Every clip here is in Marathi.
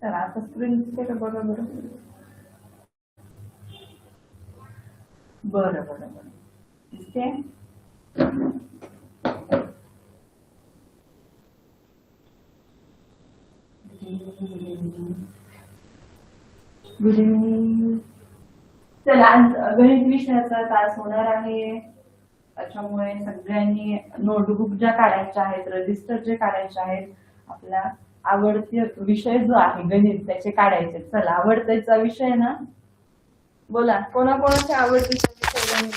चला आता स्क्रीन दिसते का बघा बरं. बरं बरं बरं दिसते. Good evening. चला आज गणित विषयाचा तास होणार आहे. त्याच्यामुळे सगळ्यांनी नोटबुक ज्या काढायच्या आहेत, रजिस्टर जे काढायचे आहेत, आपला आवडते विषय जो आहे गणित त्याचे काढायचे. चला आवडतेचा विषय ना, बोला कोणाकोणाच्या आवडतीचा विषय गणित.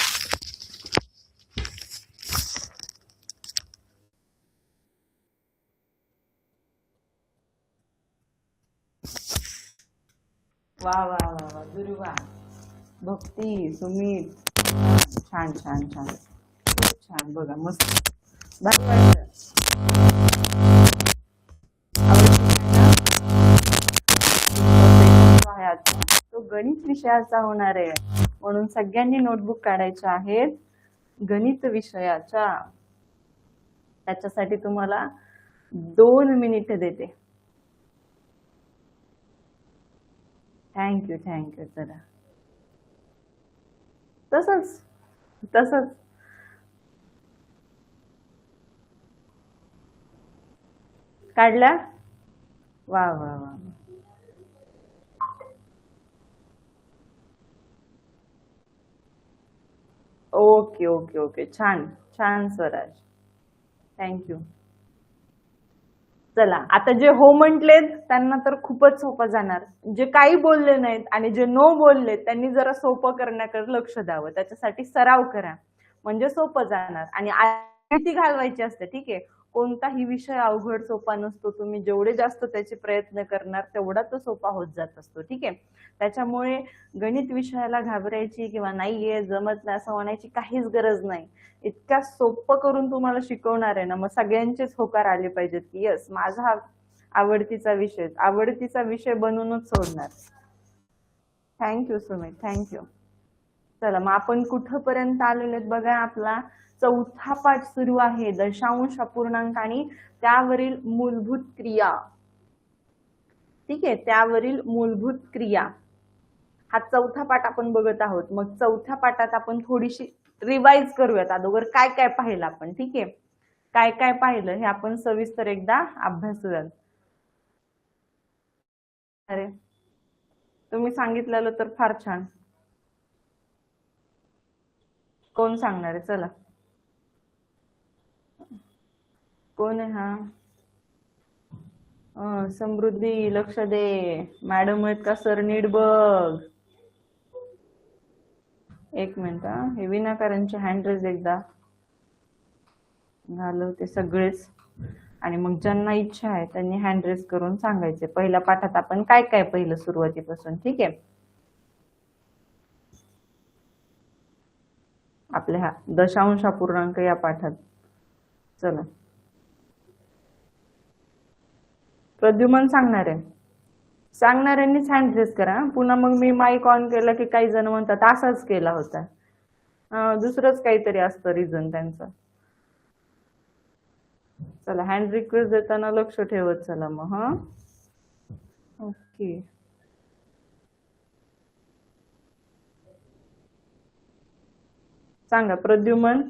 वा वा वा वा दुर्वा, भक्ती, सुमित, छान छान छान, खूप छान. बघा मस्त तो गणित विषयाचा होणार आहे, म्हणून सगळ्यांनी नोटबुक काढायच्या आहेत गणित विषयाच्या. त्याच्यासाठी तुम्हाला 2 मिनिट देते. Thank you thank you. चला तसंच तसंच काढला. वा वा वा. ओके ओके ओके, छान छान स्वराज, थँक्यू. चला आता जे हो म्हटलेत त्यांना तर खूपच सोपं जाणार. जे काही बोलले नाहीत आणि जे नो बोललेत त्यांनी जरा सोपं करण्याकडे लक्ष द्यावं. त्याच्यासाठी सराव करा म्हणजे सोपं जाणार. आणि आयती घालवायची असते. ठीक आहे, कोणताही विषय अवघड सोपा नसतो. तुम्ही जेवढे जास्त त्याचे प्रयत्न करणार तेवढा तो सोपा होत जात असतो. ठीक आहे, त्याच्यामुळे गणित विषयाला घाबरायची किंवा नाहीये जमत नाही असं म्हणायची काहीच गरज नाही. इतक्या सोपं करून तुम्हाला शिकवणार आहे ना, मग सगळ्यांचेच होकार आले पाहिजेत की यस माझा आवडतीचा विषय बनवूनच सोडणार. Thank you Sumit, thank you. चला मग आपण कुठपर्यंत आलेलो बघा. आपला 4था पाठ सुरू आहे, दशांश अपूर्णांक आणि त्यावरील मूलभूत क्रिया. ठीक आहे, त्यावरील मूलभूत क्रिया हा 4था पाठ आपण बघत आहोत. मग 4थ्या पाठात आपण थोडीशी रिवाइज करूयात. अगोदर काय काय पाहिलं आपण. ठीक आहे, काय काय पाहिलं हे आपण सविस्तर एकदा अभ्यासूयात. अरे तुम्ही सांगितलेलं तर फार छान. कोण सांगणार आहे? चला कोण आहे हा? समृद्धी, लक्ष दे. मॅडम आहेत का सर नीट बघ. एक मिनिट हा, हे विनाकारणचे हँड रेज एकदा घालवते सगळेच. आणि मग ज्यांना इच्छा आहे त्यांनी हँड रेज करून सांगायचे पहिल्या पाठात आपण काय काय पहिलं सुरुवातीपासून. ठीक आहे, आपल्या हा दशांश अपूर्णांक या पाठात. चला प्रद्युमन सांगणार आहे, सांगणाऱ्यांनीच हँड रेज करा. पुन्हा मग मी माईक ऑन केला की काही जण म्हणतात असाच केला होता, दुसरंच काहीतरी असतं रिझन त्यांचं. चला हँड रिक्वेस्ट देताना लक्ष ठेवत चला मग. हा ओके, सांगा प्रद्युमन,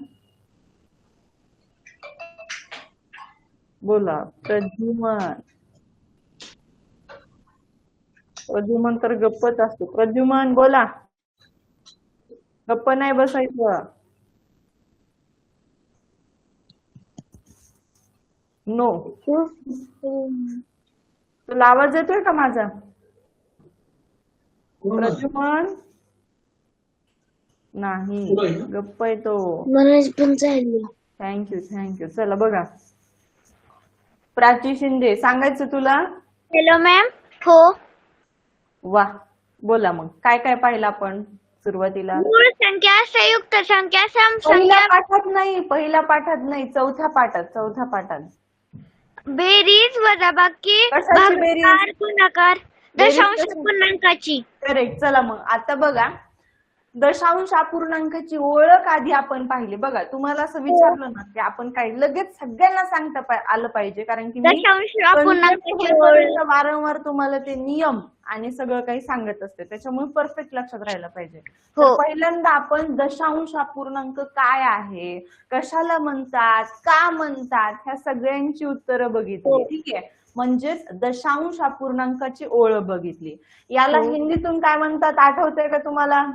बोला प्रद्युमन. प्रद्युमन तर गप्पच असतो. प्रद्युमन बोला, गप्प नाही बसायचं. नो. तुला आवाज येतोय का माझा? प्रद्युमन नाही, गप्प येतो. Thank you thank you. चला बघा, प्राची शिंदे सांगायचं तुला. Hello ma'am. हो. वा, बोला मग काय काय पाहिलं आपण सुरुवातीला. मूळ संख्या, संयुक्त संख्या, सम पहिल्या संख्या, पाठात नाही, 4थ्या पाठात. बेरीज, वजाबाकी, कशाची बेरीज? भागाकार, गुणाकार, बेरीज दशांश कशी? पूर्णांकाची. करेक्ट. चला मग आता बघा, दशांश अपूर्णांकाची ओळख आधी आपण पाहिली. बघा तुम्हाला असं विचारलं ना की आपण काय लगेच सगळ्यांना सांगता आलं पाहिजे, कारण की मी दशांश concept अपूर्णांकाची ओळख. होईपर्यंत वारंवार तुम्हाला ते नियम आणि सगळं काही सांगत असते, त्याच्यामुळे परफेक्ट लक्षात राहायला पाहिजे. तर हो. पहिल्यांदा आपण दशांश अपूर्णांक काय आहे, कशाला म्हणतात, का म्हणतात, ह्या सगळ्यांची उत्तरं बघितली. हो. ठीक आहे, म्हणजेच दशांश अपूर्णांकाची ओळख बघितली. याला हो. हिंदीतून काय म्हणतात आठवतंय का तुम्हाला?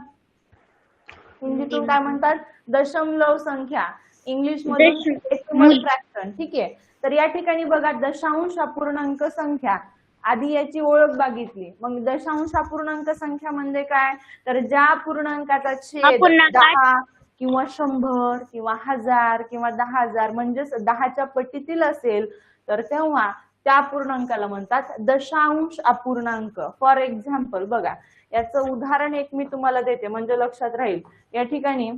हिंदीतून काय म्हणतात? दशमलव संख्या. इंग्लिश मध्ये डेसिमल फ्रॅक्शन. ठीक आहे, तर या ठिकाणी बघा दशांश अपूर्णांक संख्या, आधी याची ओळख बघितली. मग दशांश अपूर्णांक संख्या म्हणजे काय, तर ज्या पूर्णांकाचा छेद अपूर्णांकात 10 किंवा 100 किंवा 1000 किंवा 10,000 म्हणजेच 10च्या पटीतील असेल तर तेव्हा त्या पूर्णांकाला म्हणतात दशांश अपूर्णांक. फॉर एक्झाम्पल बघा, याचं उदाहरण एक मी तुम्हाला देते म्हणजे लक्षात राहील. या ठिकाणी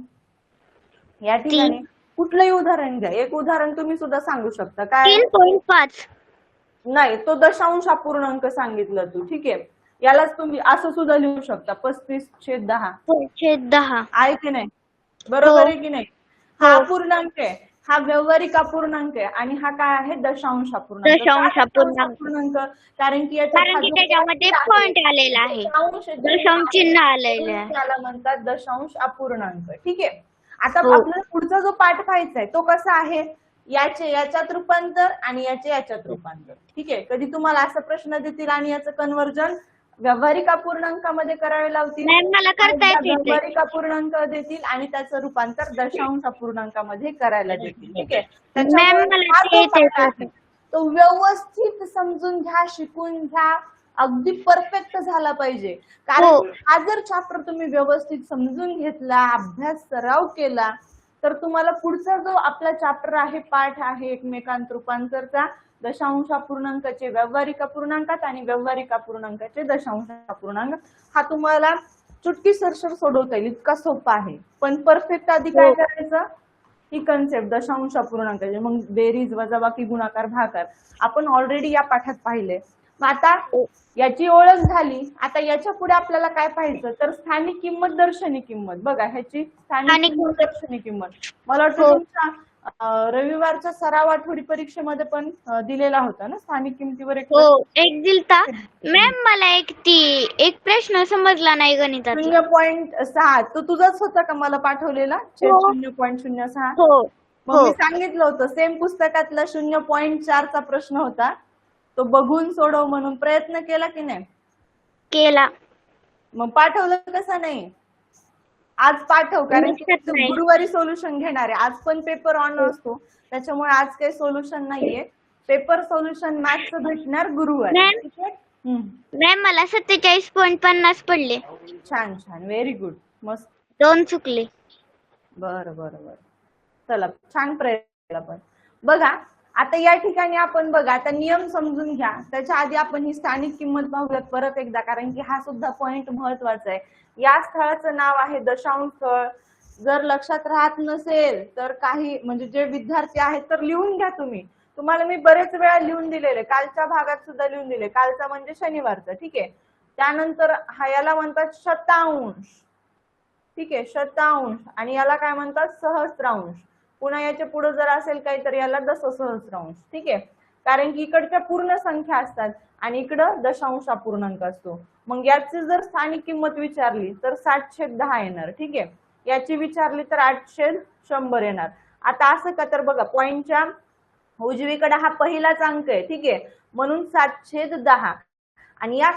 कुठलंही उदाहरण घ्या, एक उदाहरण तुम्ही सुद्धा सांगू शकता. काय? 3.5. नाही, तो दशांश अपूर्णांक सांगितलं तू. ठीक आहे, यालाच तुम्ही असं सुद्धा लिहू शकता 35/10. 10. आहे की नाही? बरोबर आहे की नाही? हा हो. अपूर्णांक आहे, हा व्यावहारिक अपूर्णांक आहे आणि हा काय आहे दशांश अपूर्णांक. दशांश का अपूर्णांक. अपूर्णांक? कारण की कारण की त्याच्यामध्ये पॉइंट आलेला आहे, दशांश चिन्ह आलेलं आहे. त्याला म्हणतात दशांश अपूर्णांक. ठीक आहे, आता हो. आपल्याला पुढचा जो पाठ पाहायचा आहे तो कसा आहे, याचे याच्यात रूपांतर आणि याचे याच्यात रूपांतर. ठीक आहे, कधी तुम्हाला असा प्रश्न देतील आणि याचं कन्वर्जन व्यावहारिक अपूर्णांकामध्ये करावे लावतील, मॅम मला करता येते. व्यावहारिक अपूर्णांक देतील आणि त्याचं रूपांतर दशांश अपूर्णांकामध्ये करायला देतील. ठीक आहे, मॅम त्याच्यामुळे मला हा ते जो पाठ येते. आहे, तो व्यवस्थित समजून घ्या, शिकून घ्या, अगदी परफेक्ट झाला पाहिजे. कारण हो. हा जर चॅप्टर तुम्ही व्यवस्थित समजून घेतला, अभ्यास सराव केला, तर तुम्हाला पुढचा जो आपला चॅप्टर आहे, पाठ आहे एकमेकांत रूपांतरचा, दशांश अपूर्णांकाचे व्यावहारिक अपूर्णांकात आणि व्यावहारिक अपूर्णांकाचे दशांश अपूर्णांक, हा तुम्हाला चुटकी सरसर सोडवता येईल, इतका सोपा आहे. पण परफेक्ट आधी काय करायचं, ही कन्सेप्ट दशांश अपूर्णांकाची, मग बेरीज वजाबाकी गुणाकार भागाकार आपण ऑलरेडी या पाठात पाहिले. मग आता याची ओळख झाली, आता याच्या पुढे आपल्याला काय पाहायचं, तर स्थानिक किंमत दर्शनी किंमत. बघा, ह्याची स्थानिक किंमत दर्शनी किंमत मला वाटतं तुमच्या रविवारच्या सराव आठवडी परीक्षेमध्ये पण दिलेला होता ना, स्थानिक किमतीवर एक. हो, एक दिलता मॅम. मला एक प्रश्न समजला नाही गणिताचा. 0.6 तो तुझाच होता का मला पाठवलेला? 0.06. हो. मग मी सांगितलं होतं सेम पुस्तकातला 0.4 चा प्रश्न होता, तो बघून सोडव म्हणून प्रयत्न केला की नाही? केला. मग पाठवलं कसं नाही? आज पाठव, कारण की गुरुवारी सोल्युशन घेणार आहे. आज पण पेपर ऑन असतो, त्याच्यामुळे आज काही सोल्युशन नाहीये. पेपर सोल्युशन मॅथ्सचं भेटणार गुरुवारी. मॅम मला 47.50 पडले. छान छान, व्हेरी गुड, मस्त. 2 चुकले. बरं बरं बरं, चला छान प्रयत्न. पण बघा आता या ठिकाणी आपण बघा, आता नियम समजून घ्या. त्याच्या आधी आपण ही स्थानिक किंमत पाहूयात परत एकदा, कारण की हा सुद्धा पॉइंट महत्वाचा आहे. या स्थळाचं नाव आहे दशांश स्थळ. जर लक्षात राहत नसेल तर काही म्हणजे जे विद्यार्थी आहेत तर लिहून घ्या तुम्ही. तुम्हाला मी बरेच वेळा लिहून दिलेले, कालच्या भागात सुद्धा लिहून दिले. कालचा म्हणजे शनिवारचा. ठीक आहे, त्यानंतर हा याला म्हणतात शतांश. ठीक आहे, शतांश. आणि याला काय म्हणतात सहस्रांश. पुन्हा याच्या पुढे जर असेल काही तर याला दशसहस्रांश. ठीक आहे, कारण की इकडच्या पूर्ण संख्या असतात आणि इकडं दशांश अपूर्णांक असतो. मग याची जर स्थानिक किंमत विचारली तर 60/10 येणार. ठीक आहे, याची विचारली तर 8/100 येणार. आता असं का, तर बघा पॉइंटच्या उजवीकडे हा पहिलाच अंक आहे. ठीक आहे, म्हणून 7/10 आणि या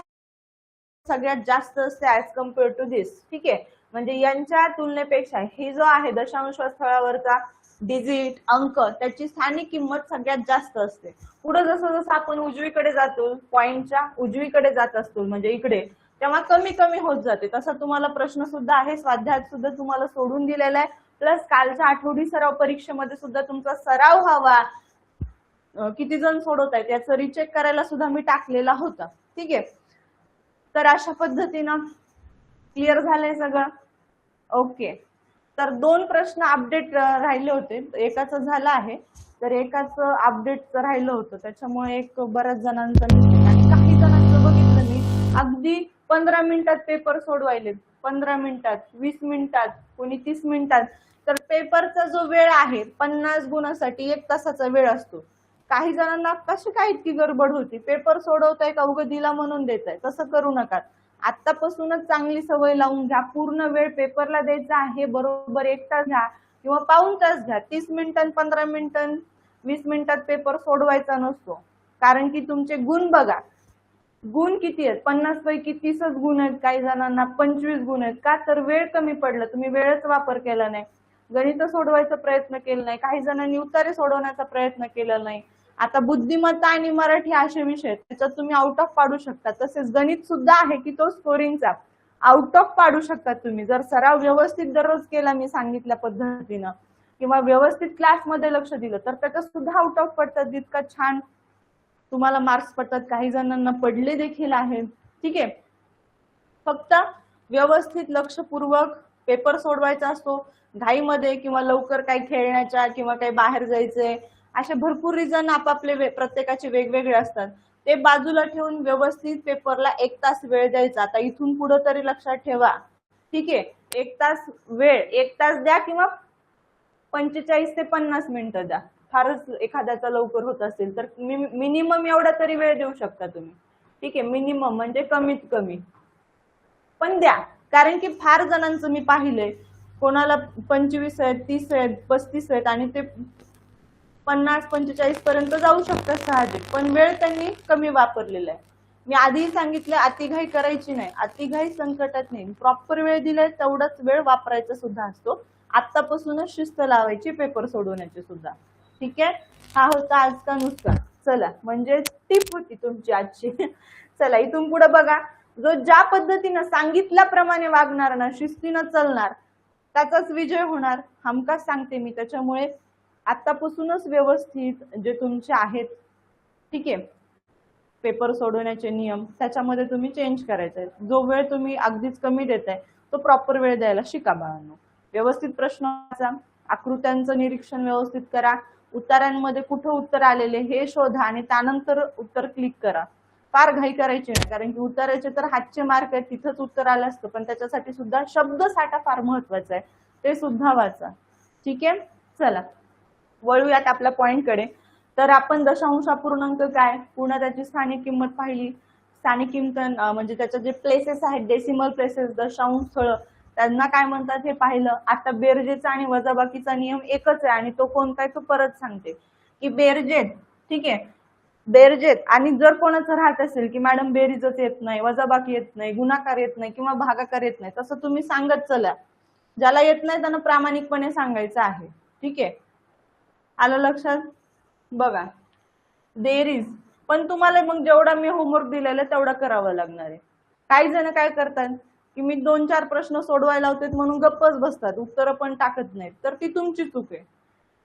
सगळ्यात जास्त असते ऍज कम्पेअर टू दिस. ठीक आहे, म्हणजे यांच्या तुलनेपेक्षा ही जो आहे दशांश स्थळावरचा डिजिट अंक, त्याची स्थानिक किंमत सगळ्यात जास्त असते. पुढे जसं जसं आपण उजवीकडे जातो, पॉइंटच्या उजवीकडे जात असतो म्हणजे इकडे, तेव्हा कमी कमी होत जाते. तसा तुम्हाला प्रश्न सुद्धा आहे, स्वाध्यायात सुद्धा तुम्हाला सोडून दिलेला आहे. प्लस कालच्या आठवडी सराव परीक्षेमध्ये सुद्धा तुमचा सराव व्हावा, किती जण सोडवतायत याचं रिचेक करायला सुद्धा मी टाकलेला होता. ठीक आहे, तर अशा पद्धतीनं क्लिअर झालंय सगळं? ओके, तर 2 प्रश्न अपडेट राहिले होते, एकाचं झालं आहे तर एकाचं अपडेटचं राहिलं होतं. त्याच्यामुळे एक बऱ्याच जणांचं मिस्टेक आणि काही जणांचं बघितलं मी अगदी 15 मिनिटात पेपर सोडवायले. 15 मिनिटात, 20 मिनिटात, कोणी 30 मिनिटात. तर पेपरचा जो वेळ आहे 50 गुणासाठी 1 तासाचा वेळ असतो. काही जणांना कशी काय इतकी गडबड होती, पेपर सोडवताय का उगा दिला म्हणून देताय, तसं करू नका. आतापासूनच चांगली सवय लावून घ्या. पूर्ण वेळ पेपरला द्यायचा आहे, बरोबर 1 तास घ्या किंवा पाऊण तास घ्या. 30 मिनिटं, 15 मिनिटं, 20 मिनिटात पेपर सोडवायचा नसतो. कारण की तुमचे गुण बघा, गुण किती आहेत, 50 पैकी 30च गुण आहेत, काही जणांना 25 गुण आहेत. का तर वेळ कमी पडला, तुम्ही वेळच वापर केला नाही, गणित सोडवायचा प्रयत्न केला नाही, काही जणांनी उत्तरे सोडवण्याचा प्रयत्न केला नाही. आता बुद्धिमत्ता आणि मराठी असे विषय त्याच्यात तुम्ही आउट ऑफ पाडू शकता. तसेच गणित सुद्धा आहे की तो स्कोरिंगचा आउट ऑफ पाडू शकता तुम्ही, जर सराव व्यवस्थित दररोज केला मी सांगितल्या पद्धतीनं किंवा व्यवस्थित क्लासमध्ये लक्ष दिलं तर त्याच्यात सुद्धा आउट ऑफ पडतात. जितका छान तुम्हाला मार्क्स पडतात, काही जणांना पडले देखील आहेत. ठीक आहे, फक्त व्यवस्थित लक्षपूर्वक पेपर सोडवायचा असतो. घाईमध्ये किंवा लवकर काही खेळण्याच्या किंवा काही बाहेर जायचंय असे भरपूर रिझन आपापले प्रत्येकाचे वेगवेगळे असतात. ते बाजूला ठेवून व्यवस्थित पेपरला 1 तास वेळ द्यायचा. आता इथून पुढे तरी लक्षात ठेवा. ठीक आहे, 1 तास वेळ, 1 तास द्या किंवा 45 ते 50 मिनिटं द्या. फारच एखाद्याचा लवकर होत असेल तर मिनिमम एवढा तरी वेळ देऊ शकता तुम्ही. ठीक आहे, मिनिमम म्हणजे कमीत कमी पण द्या. कारण की फार जणांचं मी पाहिलंय, कोणाला 25 आहेत, 30 आहेत, 35 आहेत आणि ते 50-45 पर्यंत जाऊ शकतात साहजिक, पण वेळ त्यांनी कमी वापरलेला आहे. मी आधीही सांगितलं अतिघाई करायची नाही, अतिघाई संकटात नाही. प्रॉपर वेळ दिलाय तेवढाच वेळ वापरायचा सुद्धा असतो. आतापासूनच शिस्त लावायची पेपर सोडवण्याची सुद्धा. ठीक आहे, हा होता आजचा नुसता. चला, म्हणजे टिप होती तुमची आजची. चला इथून पुढे बघा, जो ज्या पद्धतीनं सांगितल्याप्रमाणे वागणार ना, शिस्तीनं चालणार, त्याचाच विजय होणार, हमखास सांगते मी. त्याच्यामुळे आतापासूनच व्यवस्थित जे तुमचे आहेत, ठीक आहे, पेपर सोडवण्याचे नियम त्याच्यामध्ये तुम्ही चेंज करायचे. जो वेळ तुम्ही अगदीच कमी देताय तो प्रॉपर वेळ द्यायला शिका बाळांनो. व्यवस्थित प्रश्न वाचा, आकृत्यांचं निरीक्षण व्यवस्थित करा, उत्तरांमध्ये कुठं उत्तर आलेले हे शोधा आणि त्यानंतर उत्तर क्लिक करा. फार घाई करायची नाही, कारण की उत्तराचे तर हातचे मार्क आहेत, तिथंच उत्तर आलं असतं, पण त्याच्यासाठी सुद्धा शब्दसाठा फार महत्वाचा आहे, ते सुद्धा वाचा. ठीक आहे, चला वळूयात आपल्या पॉइंटकडे. तर आपण दशांश अपूर्णांक काय, पुन्हा त्याची स्थानिक किंमत पाहिली. स्थानिक किंमत म्हणजे त्याचे जे प्लेसेस आहेत, डेसिमल प्लेसेस, दशांश स्थळ, त्यांना काय म्हणतात हे पाहिलं. आता बेरजेचा आणि वजाबाकीचा नियम एकच आहे आणि तो कोणता आहे तो परत सांगते की बेरजेत. ठीक आहे, बेरजेत आणि जर कोणाचं राहत असेल की मॅडम बेरीजच येत नाही, वजाबाकी येत नाही, गुणाकार येत नाही किंवा भागाकार येत नाही, तसं तुम्ही सांगत चला. ज्याला येत नाही त्यांना प्रामाणिकपणे सांगायचं आहे. ठीक आहे, आलं लक्षात. बघा बेरीज पण तुम्हाला मग जेवढा मी होमवर्क दिलेला तेवढा करावं लागणार आहे. काही जण काय करतात की मी 2-4 प्रश्न सोडवायला लावते म्हणून गप्पच बसतात, उत्तरं पण टाकत नाहीत. तर ती तुमची चूक आहे,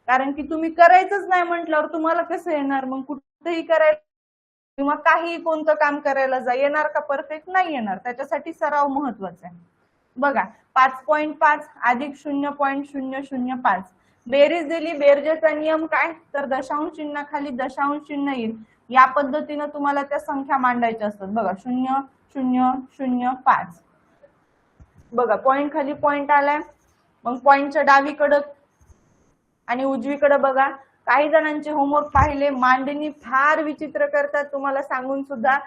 कारण की तुम्ही करायचंच नाही म्हटल्यावर तुम्हाला कसं येणार मग कुठेही करायला किंवा काही कोणतं काम करायला जा, येणार का परफेक्ट? नाही येणार. त्याच्यासाठी सराव महत्वाचा आहे. बघा 5.5 अधिक 0.005 बेरीज दिली. बेरजेचा नियम काय, तर दशांश चिन्हाखाली दशांश चिन्ह येईल, या पद्धतीने तुम्हाला त्या संख्या मांडायच्या असतात. बघा 0.005. बघा पॉइंट खाली पॉइंट आलाय, मग पॉइंटच्या डावीकडे आणि उजवीकडे बघा. काही जणांचे होमवर्क पाहिले, मांडणी फार विचित्र करतात तुम्हाला सांगून सुद्धा.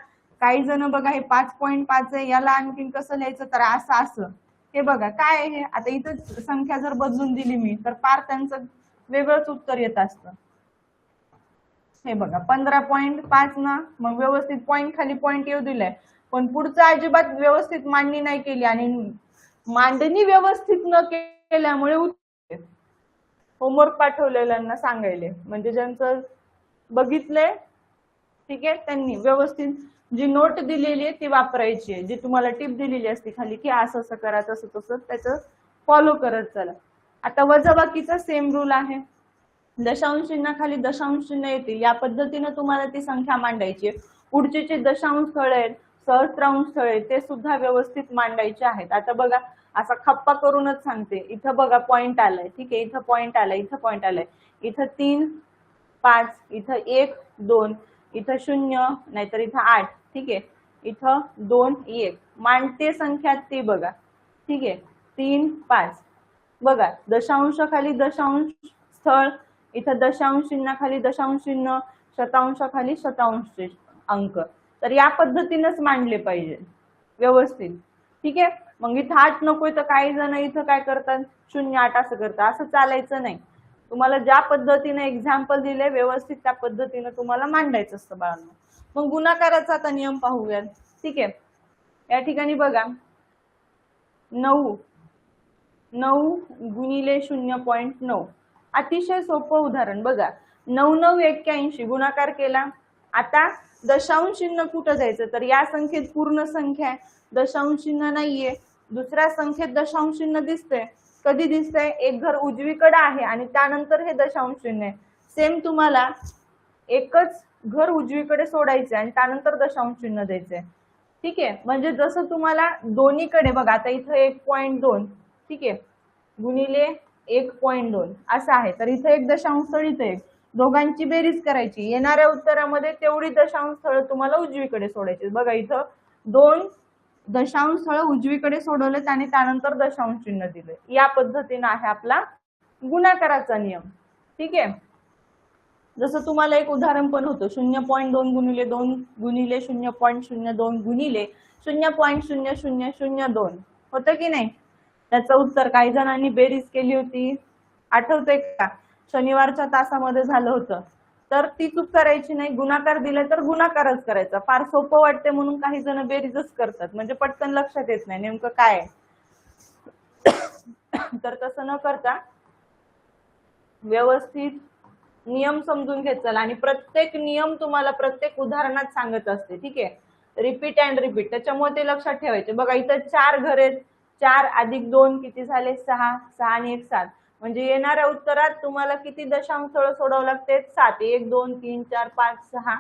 काही जण बघा हे 5.5 आहे, याला आणखीन कसं लिहायचं, तर असं असं. हे बघा काय आहे, आता इथं संख्या जर बदलून दिली मी तर फार त्यांचं वेगळंच उत्तर येत असतं. हे बघा 15.5 ना, मग व्यवस्थित पॉइंट खाली पॉइंट येऊ दिलाय, पण पुढचं अजिबात व्यवस्थित मांडणी नाही केली आणि मांडणी व्यवस्थित न केल्यामुळे होमवर्क पाठवलेल्यांना सांगायले, म्हणजे ज्यांचं बघितलंय ठीक आहे त्यांनी व्यवस्थित जी नोट दिलेली आहे ती वापरायची आहे, जी तुम्हाला टिप दिलेली असते खाली की असं असं करा, तसं तसं त्याचं फॉलो करत चला. आता वजाबाकीचा सेम रूल आहे, दशांश चिन्हाखाली दशांश चिन्ह येते, या पद्धतीने तुम्हाला ती संख्या मांडायची आहे. पुढचे जे दशांश स्थळ आहेत, सहस्त्रांश स्थळ आहेत, ते सुद्धा व्यवस्थित मांडायचे आहेत. आता बघा असा खप्पा करूनच सांगते. इथं बघा पॉइंट आलाय, ठीक आहे, इथं पॉइंट आलाय, इथं पॉइंट आलाय, इथं 3, 5, इथं 1, 2, इथं 0 नाहीतर इथं 8, ठीक आहे, इथं 2, 1 मांडते संख्या ती बघा. ठीक आहे, 3, 5. बघा दशांशाखाली दशांश स्थळ, इथं दशांश चिन्हाखाली दशांश चिन्ह, शतांशाखाली शतांश अंक. तर या पद्धतीनेच मांडले पाहिजे व्यवस्थित. ठीक आहे, मग इथं 8 नकोय तर काही जण इथं काय करतात 0, 8 असं करतात. असं चालायचं नाही. तुम्हाला ज्या पद्धतीने एक्झाम्पल दिले व्यवस्थित त्या पद्धतीने तुम्हाला मांडायचं असतं बाळांनो. मग गुणाकाराचा आता नियम पाहूयात. ठीक आहे, या ठिकाणी बघा 9 गुणिले 0.9. अतिशय सोपं उदाहरण बघा. 9 9 81 गुणाकार केला. आता दशांश चिन्ह कुठं जायचं, तर या संख्येत पूर्ण संख्या आहे, दशांश चिन्ह नाहीये. दुसऱ्या संख्येत दशांश चिन्ह दिसतंय. कधी दिसतंय, एक घर उजवीकडे आहे आणि त्यानंतर हे दशांश चिन्ह आहे. सेम तुम्हाला एकच घर उजवीकडे सोडायचंय आणि त्यानंतर दशांश चिन्ह द्यायचंय. ठीक आहे, म्हणजे जसं तुम्हाला दोन्हीकडे बघा, आता इथं 1.2 ठीक आहे गुणिले 1.2 असं आहे, तर इथं एक दशांश स्थळ, इथं एक, दोघांची बेरीज करायची. येणाऱ्या उत्तरामध्ये तेवढी दशांश स्थळ तुम्हाला उजवीकडे सोडायची. बघा इथं 2 दशांश स्थळ उजवीकडे सोडवलेत आणि त्यानंतर दशांश चिन्ह दिले. या पद्धतीने आहे आपला गुणाकाराचा नियम. ठीक आहे, जसं तुम्हाला एक उदाहरण पण होतं 0.2 गुणिले 2 गुणिले 0.02 गुणिले 0.0002 होतं की नाही. त्याचं उत्तर काही जणांनी बेरीज केली होती, आठवतंय का? शनिवारच्या तासामध्ये झालं होतं. तर ती चूक करायची नाही. गुणाकार दिले तर गुणाकारच करायचा. फार सोपं वाटते म्हणून काही जण बेरीजच करतात, म्हणजे पटकन लक्षात येत नाही नेमकं काय आहे. तर तसं न करता व्यवस्थित नियम समजून घेत चला आणि प्रत्येक नियम तुम्हाला प्रत्येक उदाहरणात सांगत असते. ठीक आहे, रिपीट अँड रिपीट, त्याच्यामुळे ते लक्षात ठेवायचे. बघा इथं 4 घर आहेत, 4 अधिक 2 किती झाले 6, 6 आणि 1 7. म्हणजे येणाऱ्या उत्तरात तुम्हाला किती दशांश स्थळ सोडावं लागते 7. 1 2 3 4 5 6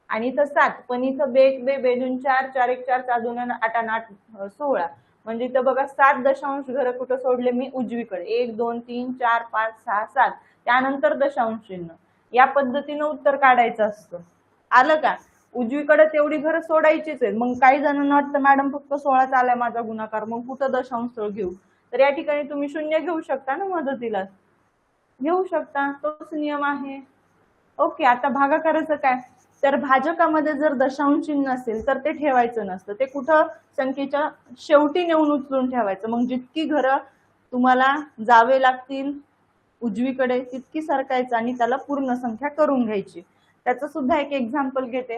आणि इथं 7. पण इथं बेक बे बेदून 4, 4 1 4 4 2 8 आणि 8 16. म्हणजे इथं बघा 7 दशांश घर कुठं सोडले मी उजवीकडे. 1 2 3 4 5 6 7, त्यानंतर दशांश चिन्ह. या पद्धतीने उत्तर काढायचं असतं. आलं का? उजवीकडे तेवढी घरं सोडायचीच आहेत. मग काही जणांना वाटतं मॅडम फक्त 16 आलाय माझा गुणाकार, मग कुठं दशांश स्थळ घेऊ. तर या ठिकाणी तुम्ही 0 घेऊ शकता ना, मदतीला घेऊ शकता, तोच नियम आहे. ओके, आता भागाकाराचं काय, तर भाजकामध्ये जर दशांश चिन्ह असेल तर ते ठेवायचं नसतं. ते कुठं संख्येच्या शेवटी नेऊन उचलून ठेवायचं. मग जितकी घरं तुम्हाला जावे लागतील उजवीकडे तितकी सरकायचं आणि त्याला पूर्ण संख्या करून घ्यायची. त्याचं सुद्धा एक एक्झाम्पल घेते.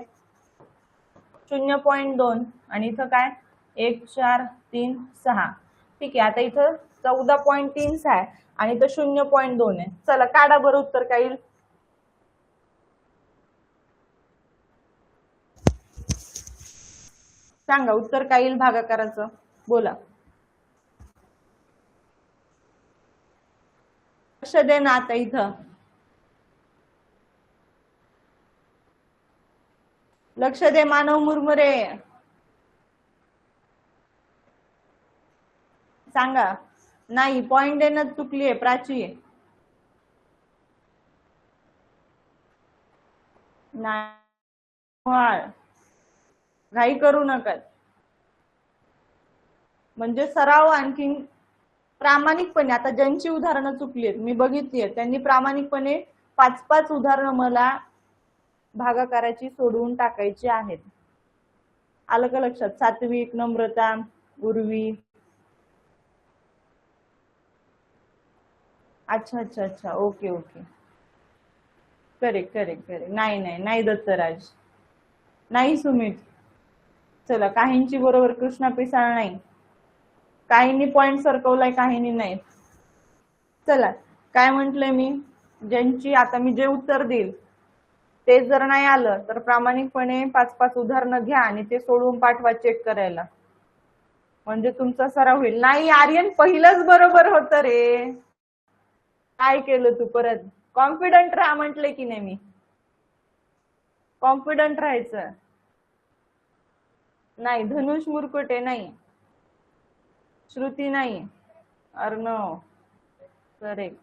0.2 आणि इथं काय 1 4 3 6. ठीक आहे, आता इथं 14.36 आहे आणि इथं 0.2 आहे. चला काढा बरं उत्तर काय येईल. सांगा उत्तर काय येईल भागाकाराचं, बोला. लक्ष दे ना आता इथं, लक्ष दे मानव मुरमुरे. सांगा. नाही, पॉइंट देणं चुकली आहे प्राची. नाही, घाई करू नका. म्हणजे सराव आणखी प्रामाणिकपणे, आता ज्यांची उदाहरणं चुकली आहेत मी बघितली आहेत त्यांनी प्रामाणिकपणे 5-5 उदाहरणं मला भागाकाराची सोडवून टाकायची आहेत. आलं का लक्षात? सात्विक, नम्रता, उर्वी. अच्छा अच्छा अच्छा, okay okay, correct correct correct. नाही नाही नाही दत्तराज, नाही सुमित. चला, काहींची बरोबर कृष्णा पिसाळ नाही, काहींनी पॉइंट सरकवलाय काहींनी नाही. चला, काय म्हंटलंय मी, ज्यांची आता मी जे उत्तर देईल ते जर नाही आलं तर प्रामाणिकपणे 5-5 उदाहरणं घ्या आणि ते सोडवून पाठवा चेक करायला, म्हणजे तुमचा सराव होईल. नाही आर्यन, पहिलंच बरोबर होतं रे. काय केलं तू परत? कॉन्फिडंट राहा म्हटले की नाही मी, कॉन्फिडंट राहायचं. नाही, धनुष मुरकुटे नाही, श्रुती नाही, अर्णव करेक्ट.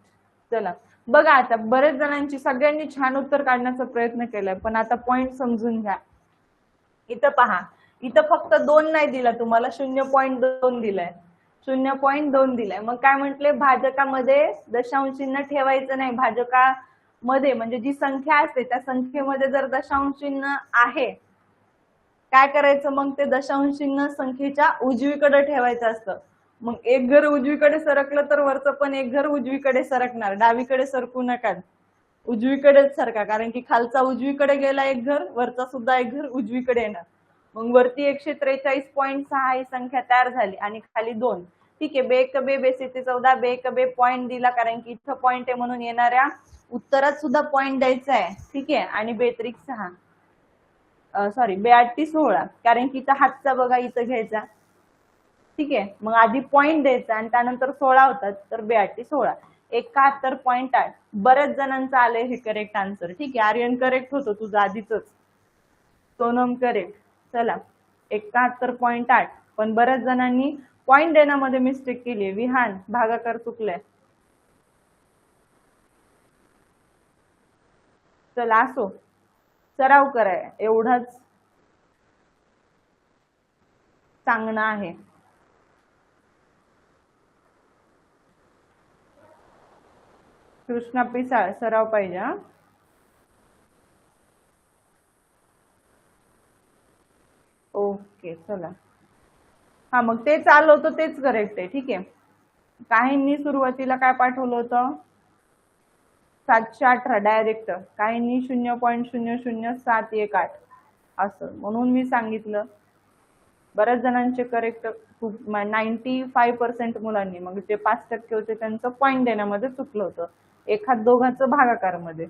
चला बघा, आता बरेच जणांची, सगळ्यांनी छान उत्तर काढण्याचा प्रयत्न केलाय, पण आता पॉइंट समजून घ्या. इथं पहा, इथं फक्त 2 नाही दिला तुम्हाला, 0.2 दिलाय. 0.2 दिलाय. मग काय म्हटले, भाजकामध्ये दशांश चिन्ह ठेवायचं नाही. भाजकामध्ये म्हणजे जी संख्या असते त्या संख्येमध्ये जर दशांश चिन्ह आहे, काय करायचं मग, ते दशांश चिन्ह संख्येच्या उजवीकडे ठेवायचं असतं. मग एक घर उजवीकडे सरकलं तर वरचं पण एक घर उजवीकडे सरकणार. डावीकडे सरकू नका, उजवीकडेच सरका, कारण की खालचा उजवीकडे गेला एक घर, वरचा सुद्धा एक घर उजवीकडे येणार. मग वरती 143.6 ही संख्या तयार झाली आणि खाली 2. ठीक आहे, बेकबे बेसिते 14, बेकबे पॉईंट दिला कारण की इथं पॉईंट आहे म्हणून येणाऱ्या उत्तरात सुद्धा पॉईंट द्यायचा आहे. ठीक आहे, आणि बेत्रिक 6 सॉरी बेआठी 16, कारण की इथं हातचा बघा इथं घ्यायचा. ठीक आहे, मग आधी पॉईंट द्यायचा आणि त्यानंतर 16 होतात, तर बेआठी 16. 71.8. बऱ्याच जणांचं आलंय हे करेक्ट आन्सर. ठीक आहे, आर्यन करेक्ट होतो तुझं आधीच, सोनम करेक्ट. चला 71.8, पण बऱ्याच जणांनी पॉईंट देण्यामध्ये मिस्टेक केली. विहान भागाकार चुकलाय. चला असो, सराव कराय एवढाच सांगणं आहे. कृष्णा पिसाळ, सराव पाहिजे हा. ओके चला, हा मग ते चालू होतं तेच करेक्ट आहे. ठीक आहे, काहींनी सुरुवातीला काय पाठवलं होतं, 718 डायरेक्ट, काहींनी 0.00718 असं, म्हणून मी सांगितलं. बऱ्याच जणांचे करेक्ट, खूप 95% मुलांनी, मग जे 5% होते त्यांचं पॉईंट देण्यामध्ये चुकलं होतं, एखाद दोघांचं भागाकारामध्ये.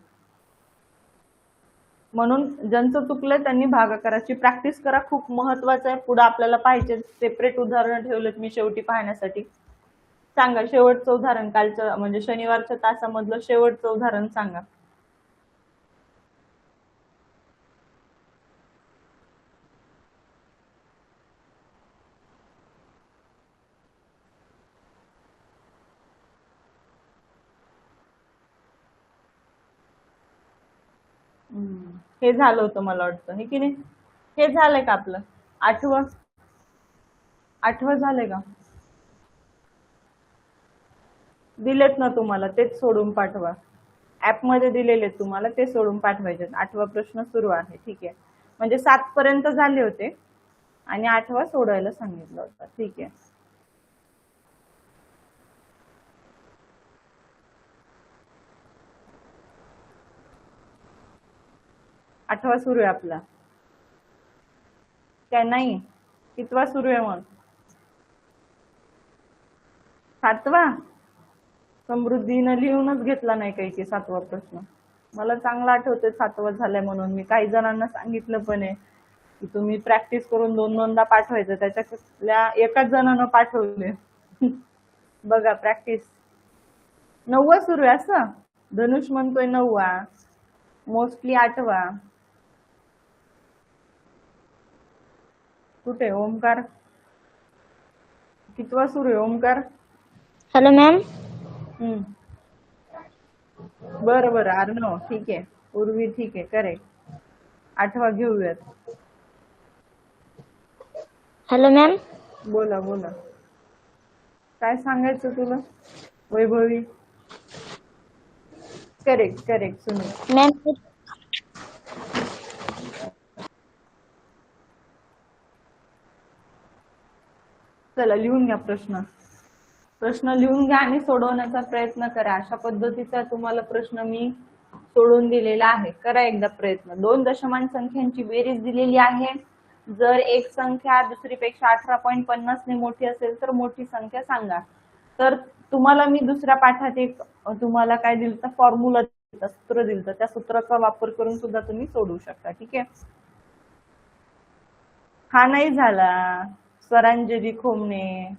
म्हणून ज्यांचं चुकलंय त्यांनी भागाकाराची प्रॅक्टिस करा, खूप महत्वाचं आहे. पुढे आपल्याला पाहिजे सेपरेट उदाहरण ठेवलेत मी शेवटी पाहण्यासाठी. सांगा शेवटचं उदाहरण, कालचं म्हणजे शनिवारच्या तासामधलं शेवटचं उदाहरण सांगा. हे झालं होतं मला वाटतं, हे की नाही. हे झालंय का आपलं 8वं झालंय का, दिलेत ना तुम्हाला, तेच सोडून पाठवा. ऍप मध्ये दिलेले तुम्हाला, ते सोडून पाठवायचे. 8वा प्रश्न सुरू आहे. ठीक आहे, म्हणजे 7 पर्यंत झाले होते आणि 8वा सोडायला सांगितलं होतं. ठीक आहे, आठवा सुरू आहे आपला, काय नाही. कितवा सुरू आहे मग, 7वा. समृद्धीनं लिहूनच घेतला नाही काही की 7वा प्रश्न. मला चांगलं आठवतंय 7वा झालंय म्हणून. मी काही जणांना सांगितलं पण आहे की तुम्ही प्रॅक्टिस करून 2-2दा पाठवायचं. त्याच्यातल्या एकाच जणांना पाठवले. बघा प्रॅक्टिस. 9वा सुरू आहे असं, धनुष म्हणतोय 9वा, मोस्टली 8वा. कुठे ओमकार, कितवा सुरू आहे ओमकार. Hello ma'am. बरं बरं अर्णव, ठीक आहे. पूर्वी ठीक आहे, करेक्ट. 8वा घेऊयात. Hello ma'am. बोला बोला, काय सांगायचं तुला. Vaibhavi, correct correct. Sunil ma'am चला लिहून घ्या प्रश्न. प्रश्न लिहून घ्या आणि सोडवण्याचा प्रयत्न करा. अशा पद्धतीचा तुम्हाला प्रश्न मी सोडून दिलेला आहे. करा एकदा प्रयत्न. 2 दशमांश संख्यांची बेरीज दिलेली आहे. जर एक संख्या दुसरीपेक्षा 18.50 ने मोठी असेल तर मोठी संख्या सांगा. तर तुम्हाला मी दुसऱ्या पाठात एक तुम्हाला काय दिलं, फॉर्म्युला दिलं, सूत्र दिलं, त्या सूत्राचा वापर करून सुद्धा तुम्ही सोडवू शकता. ठीक आहे, हा नाही झाला स्वरांजली खोमणे,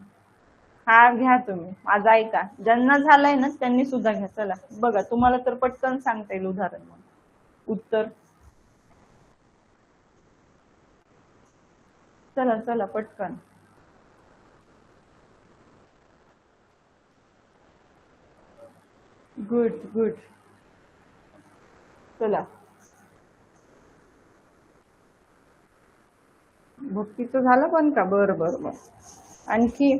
हा घ्या तुम्ही, माझा ऐका. ज्यांना झालंय ना त्यांनी सुद्धा घ्या. चला बघा, तुम्हाला तर पटकन सांगता येईल उदाहरण. मग उत्तर चला चला पटकन. गुड गुड, चला. भक्तीचं झालं पण का, बरं बरं बरं. आणखी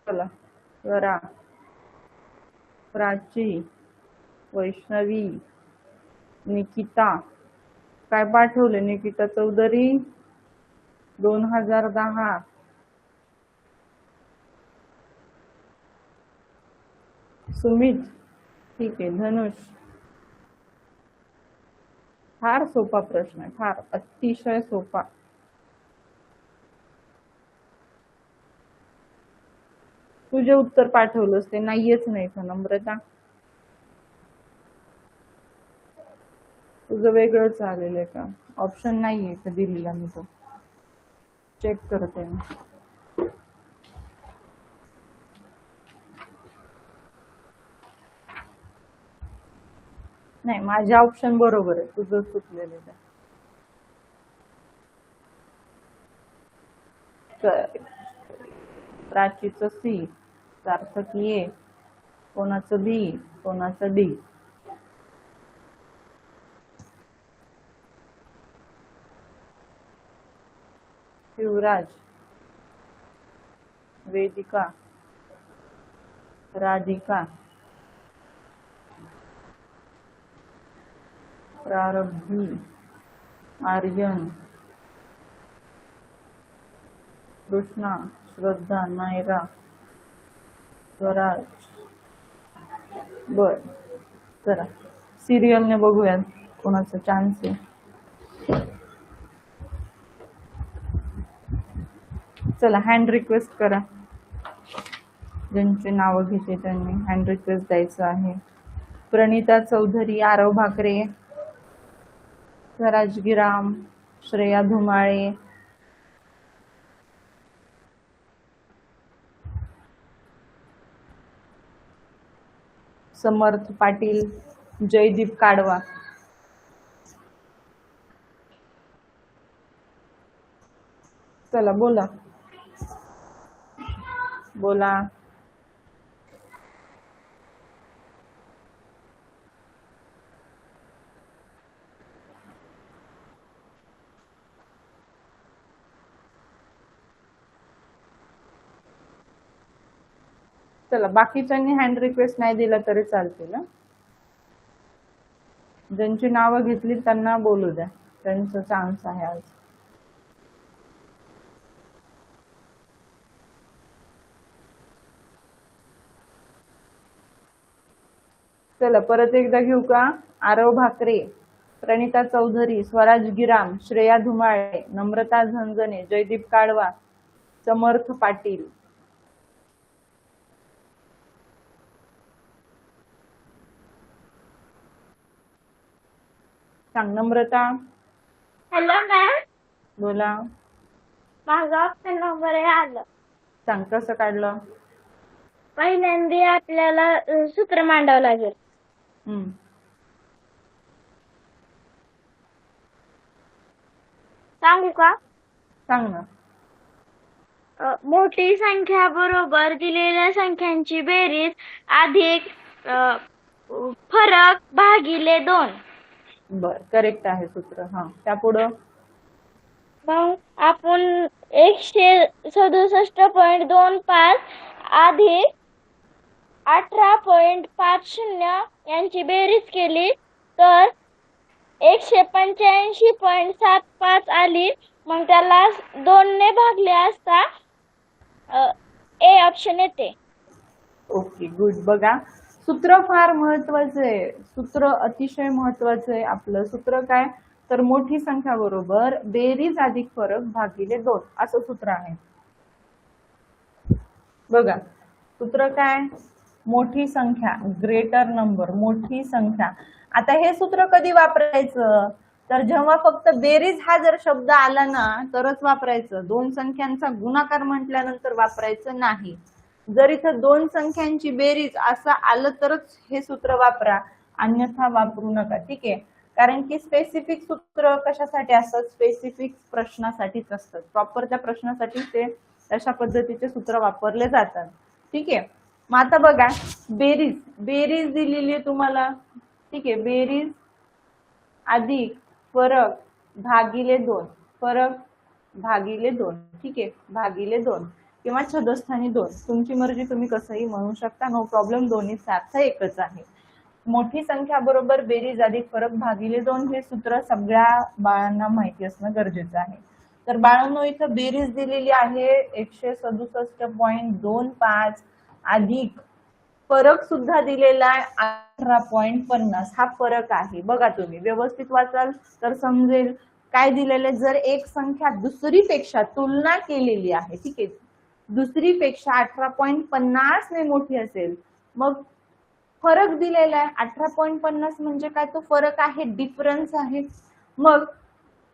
चला, स्वरा, प्राची, वैष्णवी, निकिता. काय पाठवले? निकिता चौधरी 2010. सुमित, ठीक आहे. धनुष, फार सोपा प्रश्न आहे, फार अतिशय सोपा. तुझे उत्तर पाठवलंस ते नाहीयेच नाही का नम्रता? तुझं वेगळंच आलेलं आहे का? ऑप्शन नाहीये का दिलेला? मी तो चेक करते मी. नाही, माझे ऑप्शन बरोबर आहे, तुझं चुकलेलं आहे. प्राचीचं सी, सार्थक ए, कोणाचं बी, कोणाचं डी. शिवराज, वेदिका, राधिका, प्रारब्धी, आर्यन, कृष्णा, श्रद्धा, नायरा, स्वराज. बर, चला सिरियलने बघूयात कोणाचा चान्स आहे. चला हँड रिक्वेस्ट करा. ज्यांचे नाव घेते त्यांनी हँड रिक्वेस्ट द्यायचं आहे. प्रणिता चौधरी, आरव भाकरे, स्वराज गिराम, श्रेया धुमाळे, समर्थ पाटील, जयदीप काडवा. चला बोला बोला. चला बाकीच्यांनी हँड रिक्वेस्ट नाही दिला तरी चालते ना. ज्यांची नावं घेतली त्यांना बोलू द्या, त्यांचा चान्स आहे आज. चला परत एकदा घेऊ का? आरव भाकरे, प्रणिता चौधरी, स्वराज गिराम, श्रेया धुमाळे, नम्रता झंझणे, जयदीप काडवा, समर्थ पाटील. सांग नम्रता. हॅलो मॅम, बोला. माझा ऑप्शन नंबर आलं. सांग कसं काढलं? पहिल्यांदा आपल्याला सूत्र मांडावं लागेल. सांगू का? सांग ना. मोठी संख्या बरोबर दिलेल्या संख्यांची बेरीज अधिक फरक भागिले 2. बर, करेक्ट आहे सूत्र. हा, त्यापुढं मग आपण 167.25 अधिक 18.50 यांची बेरीज केली तर 185.75 आली. मग त्याला 2 ने भागले असता ए ऑप्शन येते. Okay, good. बघा सूत्र फार महत्वाचं आहे, सूत्र अतिशय महत्वाचं आहे. आपलं सूत्र काय? तर मोठी संख्या बरोबर बेरीज अधिक फरक भागिले 2 असं सूत्र आहे. बघा सूत्र काय? मोठी संख्या, ग्रेटर नंबर, मोठी संख्या. आता हे सूत्र कधी वापरायचं? तर जेव्हा फक्त बेरीज हा जर शब्द आला ना तरच वापरायचं. दोन संख्यांचा गुणाकार म्हटल्यानंतर वापरायचं नाही. जर इथं दोन संख्यांची बेरीज असं आलं तरच हे सूत्र वापरा, अन्यथा वापरू नका. ठीक आहे? कारण की स्पेसिफिक सूत्र कशासाठी असतात? स्पेसिफिक प्रश्नासाठीच असतात. प्रॉपर त्या प्रश्नासाठी ते अशा पद्धतीचे सूत्र वापरले जातात. ठीक आहे? मग आता बघा बेरीज, बेरीज दिलेली आहे तुम्हाला. ठीक आहे? बेरीज अधिक फरक भागिले 2, फरक भागिले 2. ठीक आहे? भागिले 2 किंवा छदस्थानी 2, तुमची मर्जी, तुम्ही कसंही म्हणू शकता, नो प्रॉब्लेम, दोन्हीचा अर्थ एकच आहे. मोठी संख्या बरोबर बेरीज अधिक फरक भागिले 2 हे सूत्र सगळ्या बाळांना माहिती असणं गरजेचं आहे. तर बाळांनो इथं बेरीज दिलेली आहे 167.25 अधिक फरक सुद्धा दिलेला आहे 18.50. हा फरक आहे. बघा तुम्ही व्यवस्थित वाचाल तर समजेल काय दिलेले. जर एक संख्या दुसरीपेक्षा तुलना केलेली आहे, ठीक आहे, दुसरीपेक्षा 18.50 ने मोठी असेल, मग फरक दिलेला आहे 18.50 म्हणजे काय, तो फरक आहे, डिफरन्स आहे. मग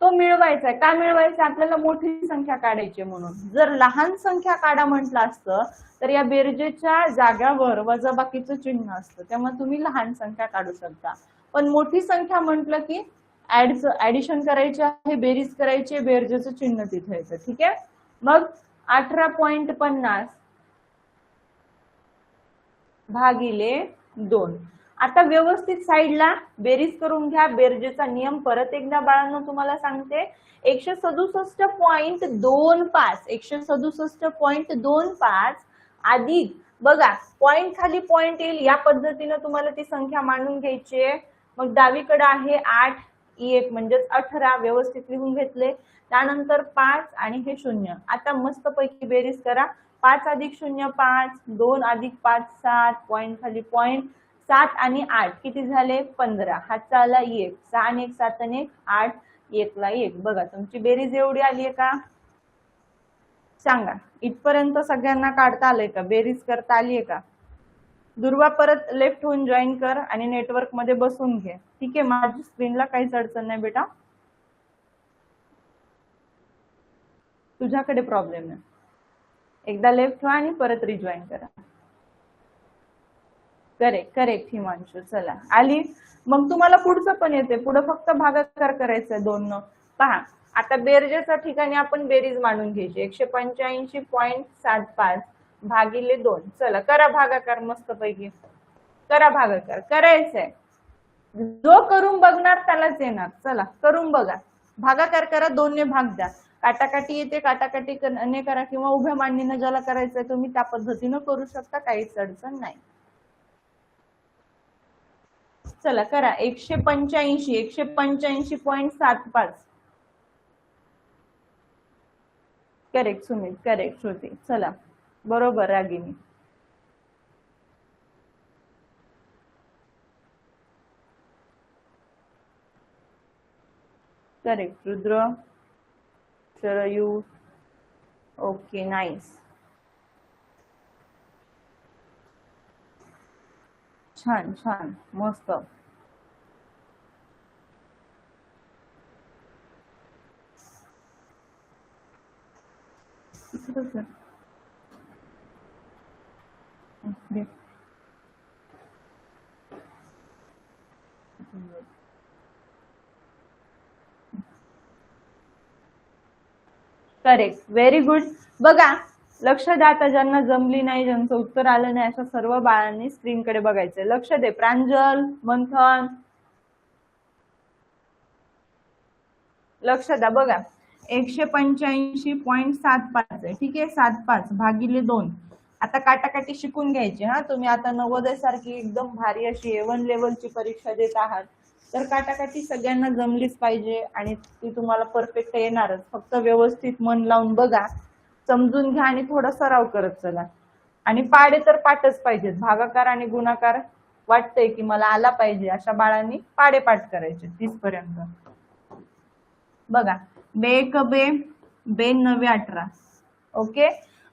तो मिळवायचा आहे. काय मिळवायचा, आपल्याला मोठी संख्या काढायची म्हणून. जर लहान संख्या काढा म्हटलं असतं तर या बेरजेच्या जाग्यावर वजाबाकीचं चिन्ह असतं, त्यामुळे तुम्ही लहान संख्या काढू शकता. पण मोठी संख्या म्हटलं की ऍडिशन करायचे आहे, बेरीज करायची, बेरजेचं चिन्ह तिथे येतं. ठीक आहे. मग 18.50 भागिले 2. आता व्यवस्थित साईडला बेरीज करून घ्या. बेरजेचा नियम परत एकदा बाळांनो तुम्हाला सांगते. 167.25 167.25 अधिक, बघा पॉइंट खाली पॉइंट येईल, या पद्धतीने तुम्हाला ती संख्या मांडून घ्यायची आहे. मग डावीकडे आहे 8 1 म्हणजेच 18, व्यवस्थित लिहून घेतले. त्यानंतर 5 आणि हे 0. आता मस्त पैकी बेरीज करा. 5 अधिक 0 5, 2 अधिक 5 7, पॉइंट खाली पॉइंट, 7 आणि 8 किती झाले 15. हातचा आला 1, 6 आणि 1 7 आणि 1 8, 1 ला 1. बघा तुमची बेरीज एवढी आली आहे का, सांगा. इथपर्यंत सगळ्यांना काढता आलंय का, बेरीज करता आली आहे का. दुर्वा परत लेफ्ट होऊन जॉईन कर आणि नेटवर्क मध्ये बसून घे. ठीक आहे, माझ्या स्क्रीनला काहीच अडचण नाही बेटा, तुझ्याकडे प्रॉब्लेम आहे. एकदा लेफ्ट व्हा आणि परत रिजॉईन करा. करेक्ट करेक्ट हिमांशू, चला आली. मग तुम्हाला पुढचं पण येते, पुढे फक्त भागाकार करायचा 2 न. पहा आता बेरजेच्या ठिकाणी आपण बेरीज मांडून घ्यायची. 185.75 भागिले 2. चला करा भागाकार, मस्त पैकी करा भागाकार. करायचंय, जो करून बघणार त्यालाच येणार. चला करून बघा, भागाकार करा, 2 ने भाग द्या. काटाकाटी येते, काटाकाटी ने करा किंवा उभ्या मांडणीनं ज्याला करायचंय तुम्ही त्या पद्धतीनं करू शकता, काहीच अडचण नाही. चला करा. 185.75. Correct Sumit, correct Shruti. चला बरोबर Ragini. Correct Rudra, Sharayu, okay nice, छान छान मस्त. Correct, very good. बघा लक्ष द्या, आता ज्यांना जमली नाही, ज्यांचं उत्तर आलं नाही, अशा सर्व बाळांनी स्क्रीनकडे बघायचंय. लक्ष दे. प्रांजल, मंथन, लक्ष द्या. बघा 185.75 आहे. ठीक आहे, 75 भागिले 2. आता काटाकाटी शिकून घ्यायची हा तुम्ही. आता नवोदय सारखी एकदम भारी अशी A1 लेवलची परीक्षा देत आहात, तर काटाकाटी सगळ्यांना जमलीच पाहिजे आणि ती तुम्हाला परफेक्ट येणारच. फक्त व्यवस्थित मन लावून बघा, समजून घ्या आणि थोडा सराव करत चला. आणि पाडे तर पाठच पाहिजेत. भागाकार आणि गुणाकार वाटतंय की मला आला पाहिजे, अशा बाळांनी पाडे पाठ करायचे 30 पर्यंत. बघा 2 1 2, 2 9 18. ओके,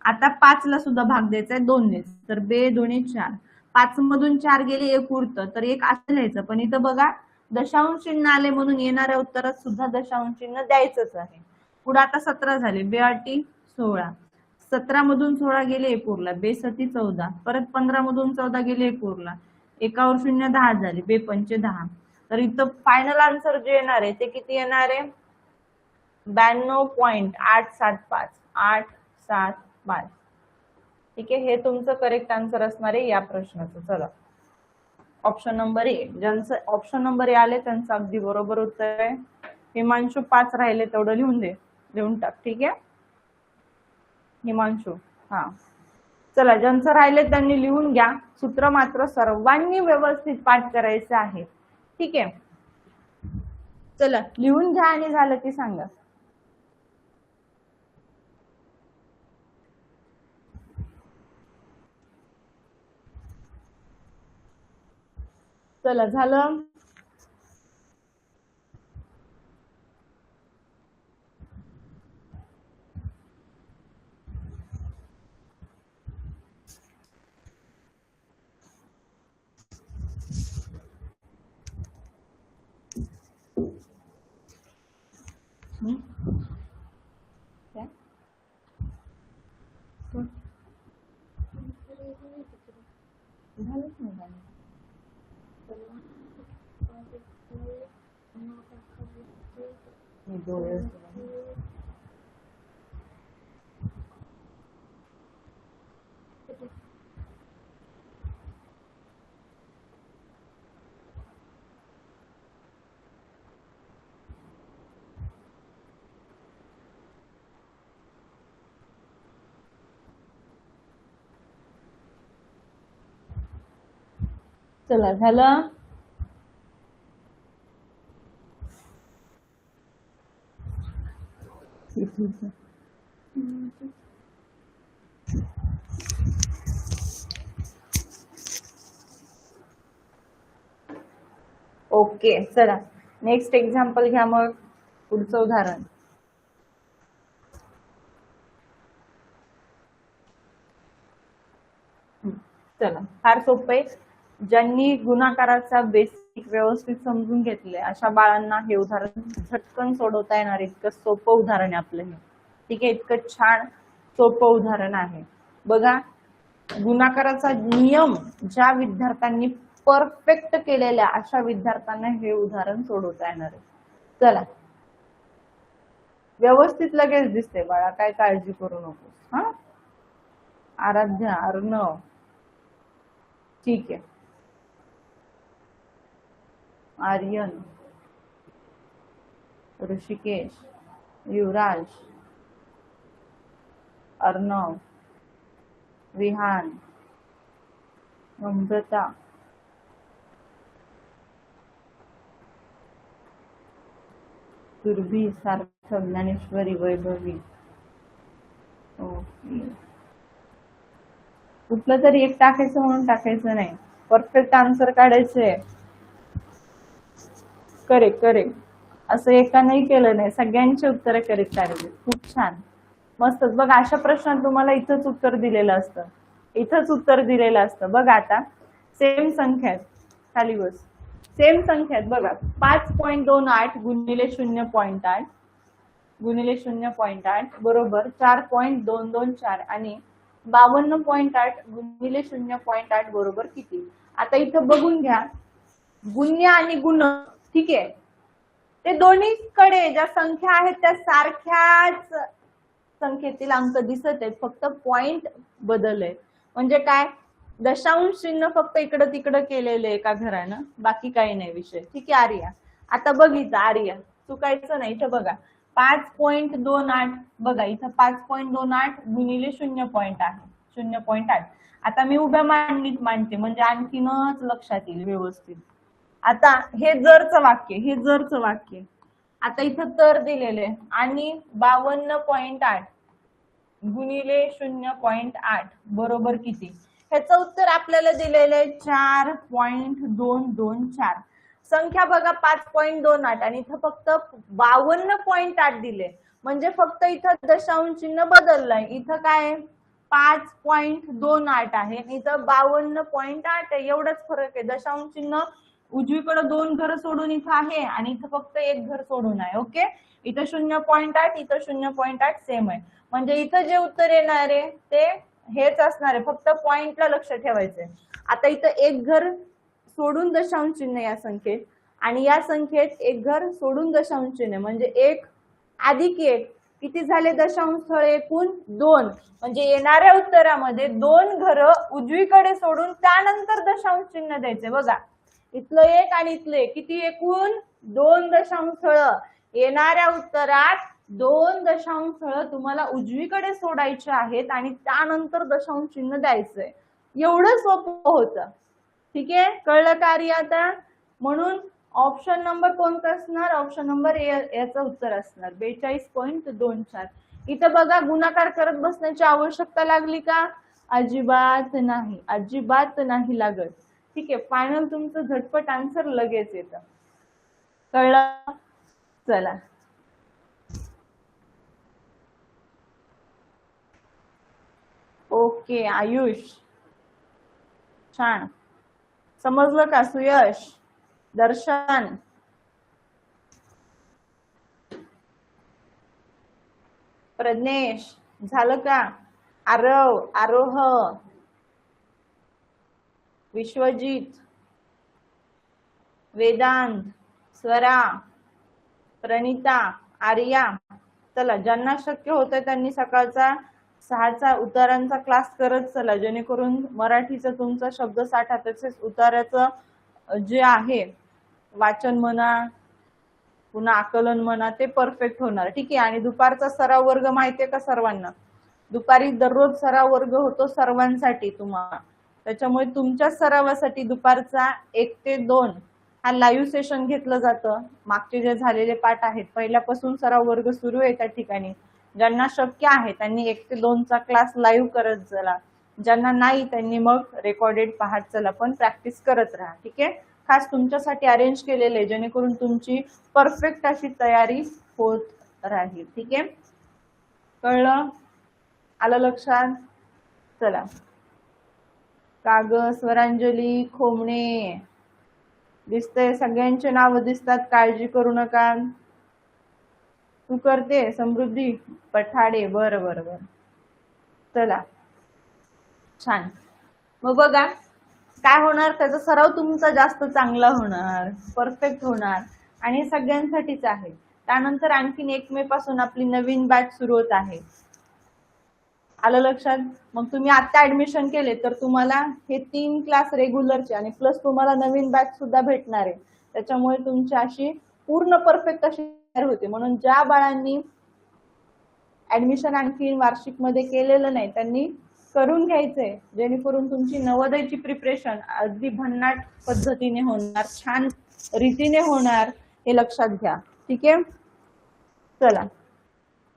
आता 5 ला सुद्धा भाग द्यायचा आहे 2 ने, तर 2 2 4. 5 मधून 4 गेले 1 उरतं, तर 1 असं लिहायचं. पण इथं बघा दशांश चिन्ह आले म्हणून येणाऱ्या उत्तरात सुद्धा दशांश चिन्ह द्यायचंच आहे. पुढे आता 17 झाले, 2 8 16. 17 मधून 16 गेले 1 उरला, 2 7 14. परत 15 मधून 14 गेले 1 उरला, 1 वर 0 10 झाले, 2 5 10. तर इथं फायनल आन्सर जे येणार आहे ते किती येणार आहे, 92.875 875. ठीक आहे, हे तुमचं करेक्ट आन्सर असणार आहे या प्रश्नाचं. चला ऑप्शन नंबर ए. ज्यांचं ऑप्शन नंबर ए आले त्यांचं अगदी बरोबर उत्तर आहे. हिमांशू 5 राहिले, तेवढं लिहून दे, लिहून टाक. ठीक आहे हिमांशू, हा चला, ज्यांचं राहिले त्यांनी लिहून घ्या. सूत्र मात्र सर्वांनी व्यवस्थित पाठ करायचं आहे. ठीक आहे, चला लिहून घ्या आणि झालं की सांगा. चला झालं. क्या? झालंच नाही गाणं. मी डोळे चला झालं. ओके, चला नेक्स्ट एक्झाम्पल घ्या. मग पुढचं उदाहरण. चला, फार सोपं आहे. ज्यांनी गुणाकाराचा बेसिक व्यवस्थित समजून घेतले अशा बाळांना हे उदाहरण झटकन सोडवता येणार इतकं सोपं उदाहरण आहे आपलं हे. ठीक आहे, इतकं छान सोपं उदाहरण आहे. बघा, गुणाकाराचा नियम ज्या विद्यार्थ्यांनी परफेक्ट केलेल्या अशा विद्यार्थ्यांना हे उदाहरण सोडवता येणार आहे. चला, व्यवस्थित लगेच दिसते बाळा, काय काळजी करू नकोस. हा, आराध्या, अर्णव, ठीक आहे, आर्यन, ऋषिकेश, युवराज, अर्णव, विहान, नम्रता, सुरभी, सार्थक, ज्ञानेश्वरी, वैभवी. ओके, कुठलं तरी एक टाकायचं म्हणून टाकायचं नाही, परफेक्ट आन्सर काढायचे. करेक्ट करेक्ट, असं एका नाही केलं नाही, सगळ्यांची उत्तरं करेक्ट काढली. खूप छान, मस्तच. बघा, अशा प्रश्नात तुम्हाला इथंच उत्तर दिलेलं असतं, इथंच उत्तर दिलेलं असतं. बघा आता सेम संख्या आहेत, खाली बस. सेम संख्या आहेत बघा, 5.28 गुणिले 0.8 गुणिले 0.8 बरोबर 4.224 आणि 52.8 गुणिले 0.8 बरोबर किती. आता इथं बघून घ्या, गुण्य आणि गुण, ठीक आहे, ते दोन्हीकडे ज्या संख्या आहेत त्या सारख्याच संख्येतील अंक दिसत आहेत, फक्त पॉइंट बदलले. म्हणजे काय, दशांश चिन्ह फक्त इकडं तिकडं केलेलं आहे एका घरानं, बाकी काही नाही विषय. ठीक आहे आर्या, आता बघितलं आर्या, चुकायचं नाही. इथं बघा 5.28, बघा इथं 5.28 गुणिले 0.8. आता मी उभ्या मांडणीत मांडते म्हणजे आणखीनच लक्षात येईल व्यवस्थित. आता हे जरचं वाक्य, हे जरचं वाक्य, आता इथं तर दिलेले आणि 52.8 गुणिले 0.8 बरोबर किती. ह्याचं उत्तर आपल्याला दिलेलं आहे 4.224. संख्या बघा 5.28 आणि इथं फक्त 52.8 दिले, म्हणजे फक्त इथं दशांश चिन्ह बदललंय. इथं काय 5.28 आहे, इथं 52.8 आहे, एवढाच फरक आहे. दशांश चिन्ह उजवीकडे 2 घर सोडून इथं आहे आणि इथं फक्त 1 घर सोडून आहे. ओके, इथं 0.8, इथं 0.8 सेम आहे, म्हणजे इथं जे उत्तर येणार आहे ते हेच असणार आहे, फक्त पॉइंटला लक्ष ठेवायचंय. आता इथं 1 घर सोडून दशांश चिन्ह या संख्येत आणि या संख्येत 1 घर सोडून दशांश चिन्ह, म्हणजे 1 अधिक 1 किती झाले दशांश स्थळ एकूण 2. म्हणजे येणाऱ्या उत्तरामध्ये 2 घर उजवीकडे सोडून त्यानंतर दशांश चिन्ह द्यायचे. बघा, इथलं 1 आणि इथलं 1 किती, एकूण 2 दशांश स्थळ. येणाऱ्या उत्तरात 2 दशांश स्थळ तुम्हाला उजवीकडे सोडायचे आहेत आणि त्यानंतर दशांश चिन्ह द्यायचंय. एवढं सोपं होतं. ठीक आहे, कळलं कार्य आता? म्हणून ऑप्शन नंबर कोणता असणार? ऑप्शन नंबर ए याचं उत्तर असणार 42.24. इथं बघा गुणाकार करत बसण्याची आवश्यकता लागली का? अजिबात नाही, अजिबात नाही लागत. ठीक आहे, फायनल तुमचं झटपट आन्सर लगेच येतं. कळलं? चला, ओके आयुष, छान. समजलं का सुयश, दर्शन? प्रज्ञेश झालं का? आरव, आरोह, विश्वजित, वेदांत, स्वरा, प्रणिता, आर्या. चला, ज्यांना शक्य होतंय त्यांनी सकाळचा 6चा उतारांचा क्लास करत चला, जेणेकरून मराठीचं तुमचा शब्दसाठा तसेच उतार्याचं जे आहे वाचन म्हणा पुन्हा आकलन म्हणा ते परफेक्ट होणार. ठीक आहे, आणि दुपारचा सराव वर्ग माहितीये का सर्वांना? दुपारी दररोज सराव वर्ग होतो सर्वांसाठी तुम्हाला. त्याच्यामुळे तुमच्या सरावासाठी दुपारचा 1 ते 2 हा लाईव्ह सेशन घेतलं जातं. मागचे जे झालेले पाठ आहेत पहिल्यापासून सराव वर्ग सुरू आहे त्या ठिकाणी. ज्यांना शक्य आहे त्यांनी 1 ते 2चा क्लास लाईव्ह करत चला, ज्यांना नाही त्यांनी मग रेकॉर्डेड पाहत चला, पण प्रॅक्टिस करत राहा. ठीक आहे, खास तुमच्यासाठी अरेंज केलेले जेणेकरून तुमची परफेक्ट अशी तयारी होत राहील. ठीक आहे, कळलं? आलं लक्षात? चला, काग स्वरांजली खोमणे दिसतंय, सगळ्यांचे नाव दिसतात, काळजी करू नका. तू करते समृद्धी पठाडे, बरं बरं बरं. चला, छान. मग बघा काय होणार, त्याचा सराव तुमचा जास्त चांगला होणार, परफेक्ट होणार आणि सगळ्यांसाठीच आहे. त्यानंतर आणखीन 1 मे पासून आपली नवीन बॅच सुरू होत आहे. आलं लक्षात? मग तुम्ही आता ऍडमिशन केले तर तुम्हाला हे 3 क्लास रेग्युलरचे आणि प्लस तुम्हाला नवीन बॅच सुद्धा भेटणार आहे. त्याच्यामुळे तुमची अशी पूर्ण परफेक्ट अशी तयार होते. म्हणून ज्या बाळांनी ऍडमिशन आणखी वार्षिक मध्ये केलेलं नाही त्यांनी करून घ्यायचंय, जेणेकरून तुमची नवोदयची प्रिपरेशन अगदी भन्नाट पद्धतीने होणार, छान रीतीने होणार, हे लक्षात घ्या. ठीक आहे, चला.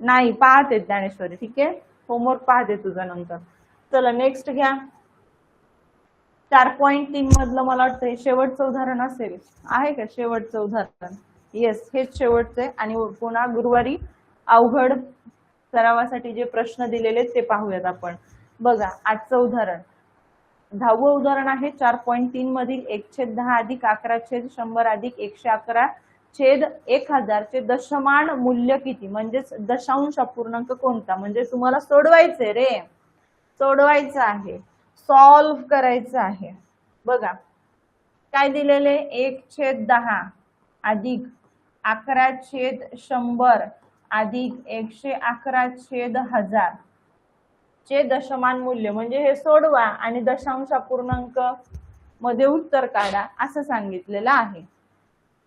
नाही पाहते ज्ञानेश्वरी, ठीक आहे, होमवर्क पाहते तुझा नंतर. चला नेक्स्ट घ्या. 4.3 मधलं मला वाटतं शेवटचं उदाहरण असेल. आहे का शेवटचं उदाहरण? येस, हेच शेवटचे. आणि पुन्हा गुरुवारी अवघड सरावासाठी जे प्रश्न दिलेले ते पाहूयात आपण. बघा आजचं उदाहरण 10वं उदाहरण आहे 4.3 मधील 1/10 अधिक 11/100 अधिक 111 छेद 1000 चे दशमान मूल्य किती? म्हणजेच दशांश अपूर्णांक कोणता? म्हणजे तुम्हाला सोडवायचे रे, सोडवायचं आहे, सॉल्व करायचं आहे. बघा काय दिलेले, 1/10 अधिक 11/100 अधिक 111/1000 चे दशमान मूल्य. म्हणजे हे सोडवा आणि दशांश अपूर्णांक मध्ये उत्तर काढा असं सांगितलेलं आहे.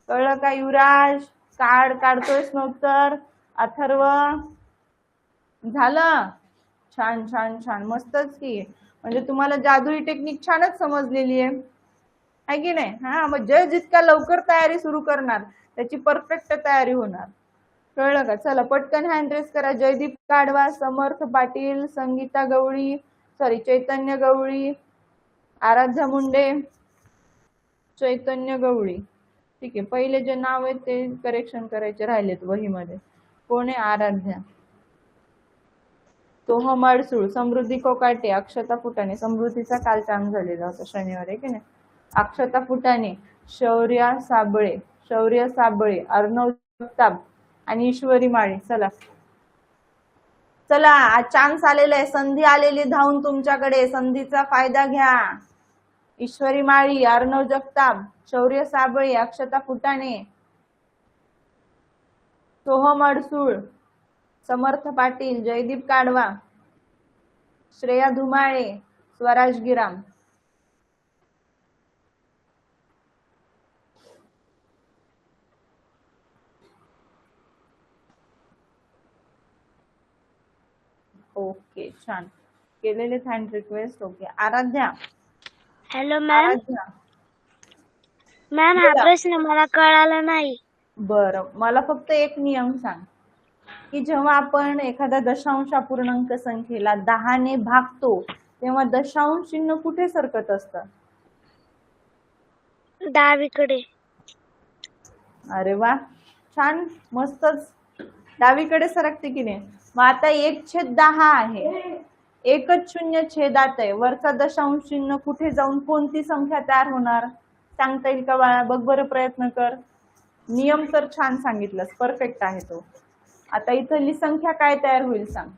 कळलं का युवराज? काढतोयस ना उत्तर? अथर्व झालं? छान छान छान, मस्तच की. म्हणजे तुम्हाला जादुई टेक्निक छानच समजलेली आहे की नाही? हा, मग जे जितका लवकर तयारी सुरू करणार त्याची परफेक्ट तयारी होणार. कळलं का? चला पटकन हँड रेस करा. जयदीप काढवा, समर्थ पाटील, संगीता गवळी, चैतन्य गवळी, आराध्या मुंडे, चैतन्य गवळी. ठीक आहे, पहिले जे नाव आहे ते करेक्शन करायचे राहिलेत वहीमध्ये. कोण आहे? आराध्या. सोहम अडसूळ, समृद्धी कोकाटे, अक्षता फुटाणे. समृद्धीचा काल काम झालेला होता शनिवारी की नाही. अक्षता फुटाणे, शौर्य साबळे, अर्णव जगताप आणि ईश्वरी माळी. चला चला, आज चान्स आलेला आहे, संधी आलेली धावून तुमच्याकडे, संधीचा फायदा घ्या. ईश्वरी माळी, अर्णव जगताप, शौर्य साबळे, अक्षता फुटाणे, सोहम अडसूळ, समर्थ पाटील, जयदीप काढवा, श्रेया धुमाळे, स्वराज गिराम. ओके, छान. केलेले hand request. Okay, Aaradhya. Hello ma'am. Aaradhya, ma'am हा बोला. प्रश्न मला कळाला नाही. बरं, मला फक्त एक नियम सांग की जेव्हा आपण एखाद्या दशांश अपूर्णांक संख्येला 10 ने भागतो तेव्हा दशांश चिन्ह कुठे सरकत असतं? डावीकडे. अरे वा, छान, मस्तच. डावीकडे सरकते की नाही? मग आता 1/10 आहे, एकच शून्य छेदात आहे, वरचा दशांश चिन्ह कुठे जाऊन कोणती संख्या तयार होणार सांगता येईल का बाळा? बघ बरं, प्रयत्न कर. नियम तर छान सांगितलंस, परफेक्ट आहे तो. आता इथली संख्या काय तयार होईल सांग?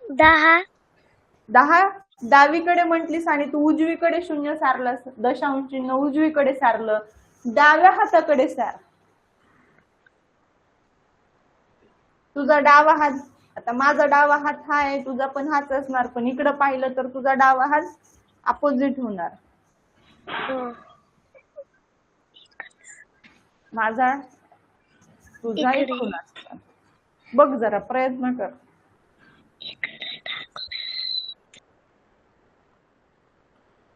10. 10. डावीकडे म्हटलीस आणि तू उजवीकडे शून्य सारलंस, दशांश चिन्ह उजवीकडे सारलं, डाव्या हाताकडे सार. तुझा डावा हात, आता माझा डावा हात हा आहे, तुझा पण हाच असणार, पण इकडं पाहिलं तर तुझा डावा हात अपोजिट होणार. माझा तुझा इकडे. इकडून असणार. बघ जरा, प्रयत्न कर.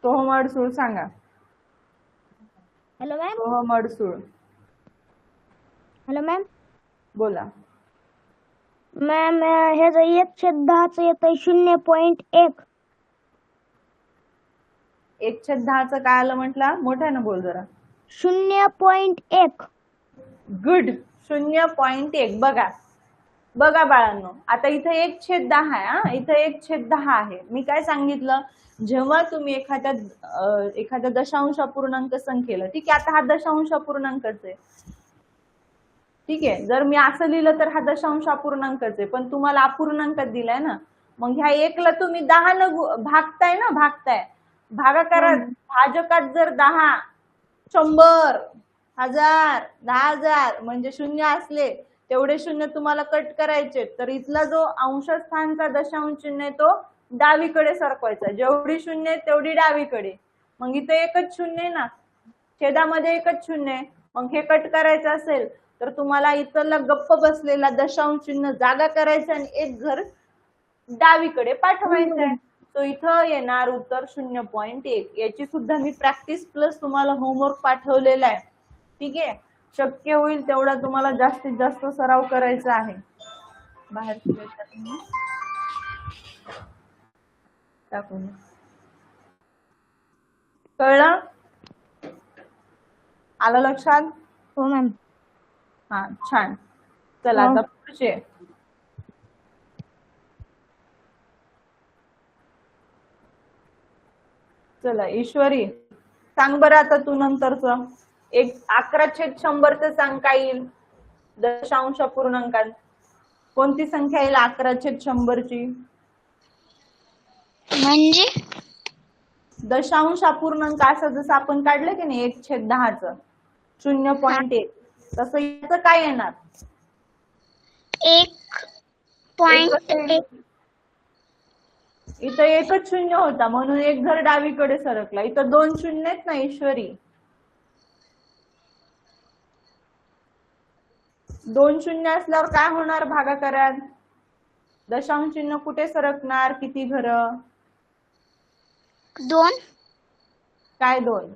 सोहम अडसूळ सांगा. Hello ma'am. Soham Adsul, hello ma'am. बोला. मॅम ह्याचं 1/10 येतंय 0.1. 1/10 काय आलं म्हटलं? मोठ्यानं बोल जरा. 0.1. गुड, 0.1. बघा बघा बाळांनो, आता इथे 1/10 आहे. हा, इथे 1/10 आहे. मी काय सांगितलं? जेव्हा तुम्ही एखाद्या दशांश अपूर्णांक संख्येला, ठीक आहे, आता हा दशांश अपूर्णांकच आहे, ठीक आहे, जर मी असं लिहिलं तर हा दशांश अपूर्णांकच आहे, पण तुम्हाला अपूर्णांकात दिलाय ना, मग ह्या 1ला तुम्ही 10 न भागताय ना, भागाकारात, भाजकात जर 10, 100, 1000, 10,000 म्हणजे शून्य असले, तेवढे शून्य तुम्हाला कट करायचे, तर इथला जो अंशस्थानचा दशांश चिन्ह आहे तो डावीकडे सरकवायचा. जेवढी शून्य आहे तेवढी डावीकडे. मग इथे एकच शून्य आहे ना, छेदामध्ये एकच शून्य आहे, मग हे कट करायचं असेल तर तुम्हाला इथला गप्प बसलेला दशांश चिन्ह जागा करायचं आणि एक घर डावीकडे पाठवायचं आहे. तो इथं येणार उत्तर 0.1. याची सुद्धा मी प्रॅक्टिस प्लस तुम्हाला होमवर्क पाठवलेला आहे, ठीक आहे. शक्य होईल तेवढा तुम्हाला जास्तीत जास्त सराव करायचा आहे. बाहेर टाकून कळलं? आलं लक्षात? हो मॅम. हा, छान. चला आता पुढचे. चला ईश्वरी, सांग बरं आता तू नंतरच. 11/100 सांग काय येईल दशांश अपूर्णांकात? कोणती संख्या येईल 11/100 ची? म्हणजे दशांश अपूर्णांक असं जसं आपण काढलं की नाही 1/10 0.1, तसं याचं काय येणार? 1.1. इथं एकच शून्य होता म्हणून एक घर डावीकडे सरकला. इथं 2 शून्य आहेत ना ईश्वरी, 2 शून्य असल्यावर काय होणार भागाकारात? दशांश चिन्ह कुठे सरकणार? किती घर? 2 काय 2?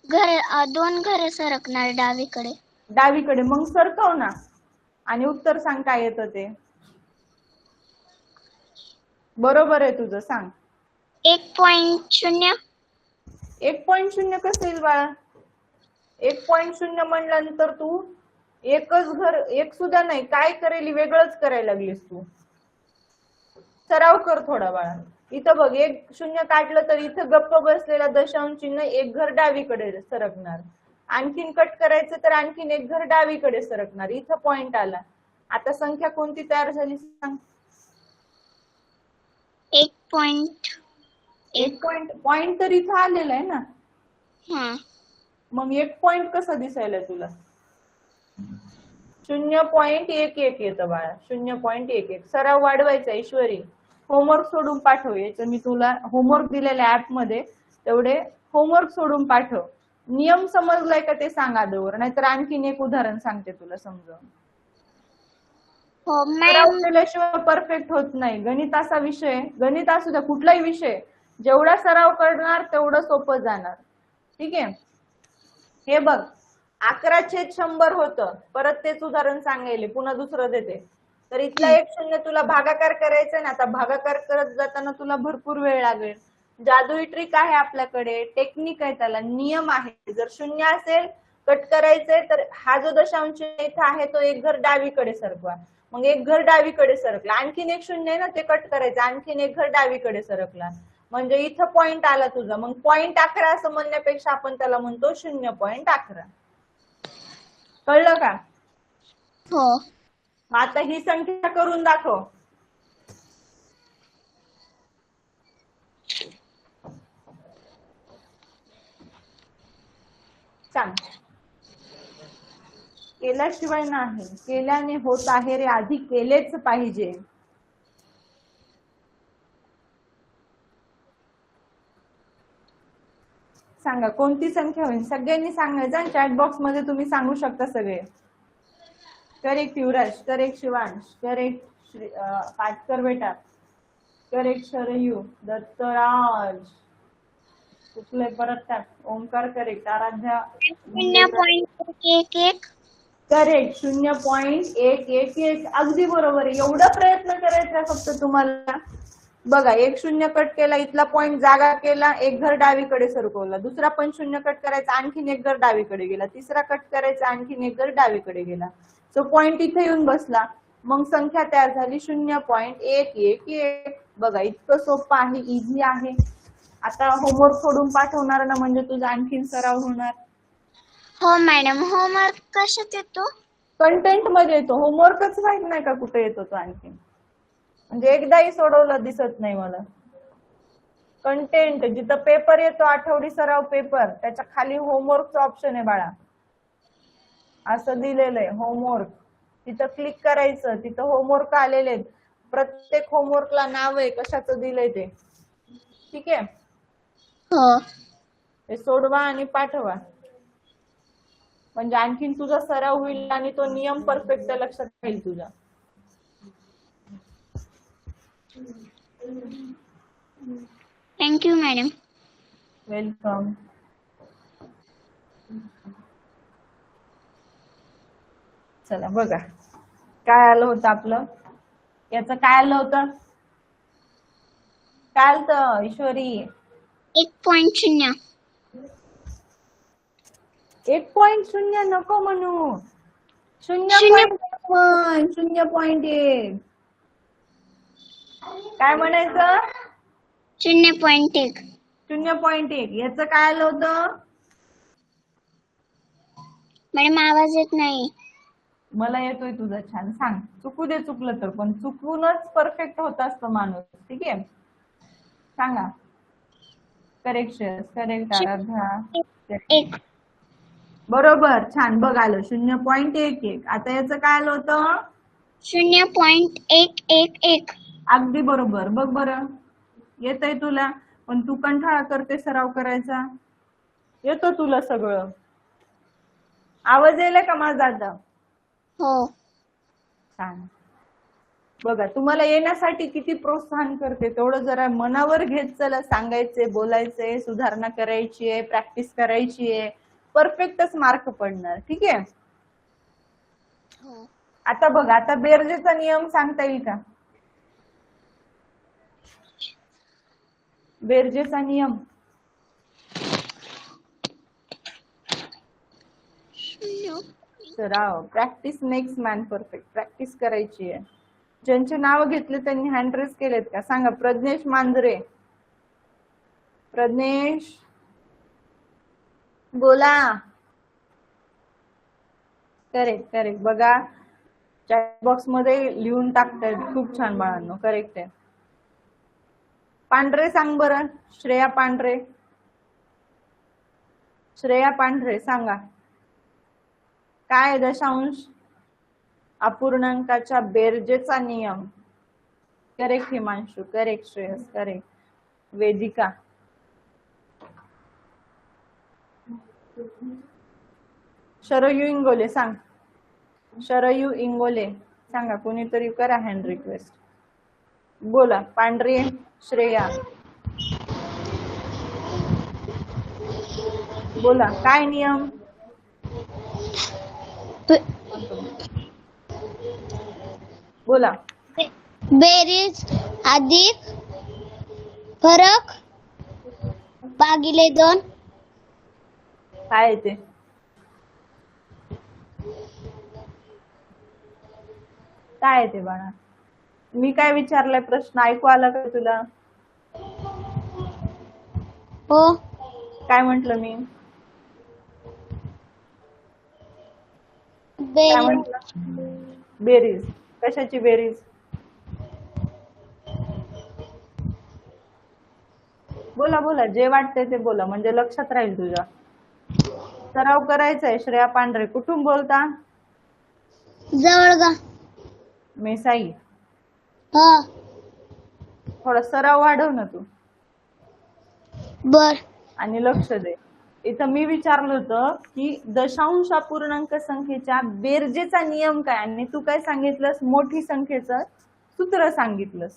घर, 2 घर सरकणार डावीकडे. डावीकडे. मग सरकव ना आणि उत्तर सांग काय येतं ते. बरोबर आहे तुझं, सांग. 1.0. 1.0 कसं येईल बाळा? 1.0 म्हणल्यानंतर तू एकच घर, एक सुद्धा नाही, काय करेल वेगळंच करायला लागलीस तू. सराव कर थोडा बाळा. इथं बघ, 1 शून्य काढलं तर इथं गप्प बसलेला दशांश चिन्ह एक घर डावीकडे सरकणार. आणखीन कट करायचं तर आणखीन एक घर डावीकडे सरकणार. इथं पॉइंट आला. आता संख्या कोणती तयार झाली सांग? 1.1. पॉइंट तर इथं आलेला आहे ना. मग 1 पॉइंट कसं दिसायला तुला? 0.11 येतं बाळा, 0.11. सराव वाढवायचा ईश्वरी. होमवर्क सोडून पाठव. याचं मी तुला होमवर्क दिलेल्या ऍप मध्ये तेवढे होमवर्क सोडून पाठव. नियम समजलाय का ते सांग आदोवर, नाहीतर आणखीन एक उदाहरण सांगते तुला समजावून. हो सराव मॅम. केल्याशिवाय परफेक्ट होत नाही. गणित असा विषय, गणित असू द्या कुठलाही विषय, जेवढा सराव करणार तेवढं सोपं जाणार. ठीक आहे. हे बघ 11/100 होतं. परत तेच उदाहरण सांगायले, पुन्हा दुसरं देते. तर इथला 1 0 तुला भागाकार करायचा ना, आता भागाकार करत जाताना तुला भरपूर वेळ लागेल. जादुई ट्रिक आहे आपल्याकडे, टेक्निक आहे, त्याला नियम आहे. जर 0 असेल कट करायचंय तर हा जो दशांश इथं आहे तो एक घर डावीकडे सरकवा. मग एक घर डावीकडे सरकला, आणखीन 1 0 आहे ना ते कट करायचं, आणखीन एक घर डावीकडे सरकला, म्हणजे इथं पॉइंट आला तुझा. मग 0.11 असं म्हणण्यापेक्षा आपण त्याला म्हणतो 0.11. कळलं का? हो. मग आता ही संख्या करून दाखव. सांग. केल्याशिवाय नाही, केल्याने होत आहे रे, आधी केलेच पाहिजे. सांगा कोणती संख्या होईल? सगळ्यांनी सांगायचं. चॅट बॉक्स मध्ये तुम्ही सांगू शकता सगळे. करेक्ट युवराज, करेक्ट शिवांश, करेक्ट पाटकर बेटा, करेक्ट शरयू, दत्तराज, कुठले परत टाक, ओंकार करेक्ट, आराध्या 0.111. करेक्ट 0.111. अगदी बरोबर आहे. एवढा प्रयत्न करायचा फक्त तुम्हाला. बघा 1 0 कट केला, इथला पॉइंट जागा केला, एक घर डावीकडे सरकवला, दुसरा पण 0 कट करायचा, आणखीन एक घर डावीकडे गेला, तिसरा कट करायचा, आणखीन एक घर डावीकडे गेला. तो पॉइंट इथे येऊन बसला, मग संख्या तयार झाली 0.111. बघा इतकं सोपं आहे, इझी आहे. आता होमवर्क सोडून पाठवणार ना, म्हणजे तुझा आणखीन सराव होणार. हो मॅडम. होमवर्क कशात येतो? कंटेंट मध्ये येतो. होमवर्कच माहित नाही का कुठे येतो तो आणखीन? म्हणजे एकदाही सोडवलं दिसत नाही मला. कंटेंट जिथं पेपर येतो, आठवडी सराव पेपर, त्याच्या खाली होमवर्कचं ऑप्शन आहे बाळा. असं दिलेलं आहे होमवर्क. तिथं क्लिक करायचं, तिथं होमवर्क आलेले आहेत. प्रत्येक होमवर्कला नाव आहे, कशाचं दिलंय ते. ठीक आहे. हो. ते सोडवा आणि पाठवा, म्हणजे आणखीन तुझा सराव होईल आणि तो नियम परफेक्ट लक्षात राहील तुझ्या. Thank you madam. वेलकम. चला बघा काय आलं होतं आपलं. याचं काय आलं होतं? काय आलं ईश्वरी? 1.0. 1.0 नको म्हणू, 0.1. 0.1 काय म्हणायचं? 0.1. 0.1. याचं काय आलं होतं? मॅडम आवाज येत नाही. मला येतोय तुझा छान. सांग. चुकू दे चुकलं तर, पण चुकूनच परफेक्ट होत असतो माणूस. ठीक आहे. सांगा. Correct correct Aaradhya. 1. बरोबर, छान. बघ आलं 0.11. आता याचं काय आलं होतं? 0.111. अगदी बरोबर. बघ बरं येतंय तुला, पण तू कंटाळा करते सराव करायचा. येतो तुला सगळं. आवाज यायला का माझा आता? हो. छान. बघा तुम्हाला येण्यासाठी किती प्रोत्साहन करते, तेवढं जरा मनावर घेत चला. सांगायचे, बोलायचे, सुधारणा करायची आहे, प्रॅक्टिस करायची आहे, परफेक्टच मार्क पडणार. ठीक आहे. हो. आता बघा, आता बेरजेचा नियम सांगता येईल का? बेरजेचा नियम. सराव, practice makes man perfect. Practice करायची आहे. ज्यांचे नाव घेतले त्यांनी हँड रेस केलेत का? सांगा. प्रज्ञेश मांजरे. प्रज्ञेश बोला. Correct correct. बघा चॅट बॉक्स मध्ये लिहून टाकतायत. खूप छान बाळांनो, करेक्ट आहे. पांढरे सांग बरं. श्रेया पांढरे. श्रेया पांढरे सांगा. काय दशांश अपूर्णांकाच्या बेरजेचा नियम? Correct Himanshu, correct Shreyas, correct. Vedika. Sharayu Ingole सांग. शरयू इंगोले सांगा, कोणीतरी करा हँड रिक्वेस्ट. बोला. पांढरे, श्रेया, बोला. काय नियम? बोला. बेरीज अधिक फरक भागिले 2. काय आहे ते? काय आहे ते बाळा? मी काय विचारलाय प्रश्न ऐकू आला का तुला? हो. काय म्हंटल मी? काय बेरीज म्हंटल? बेरीज. कशाची बेरीज? बोला बोला, जे वाटतंय ते बोला, म्हणजे लक्षात राहील तुझ्या. सराव करायचा आहे. श्रेया पांढरे, कुठून बोलता? जवळगा. मेसाई. हा. थोडा सराव वाढव ना तू. बर. आणि लक्ष दे. इथं मी विचारलं होतं की दशांश अपूर्णांक संख्येच्या बेरजेचा नियम काय, आणि तू काय सांगितलंस? मोठी संख्येचं सूत्र सांगितलंस.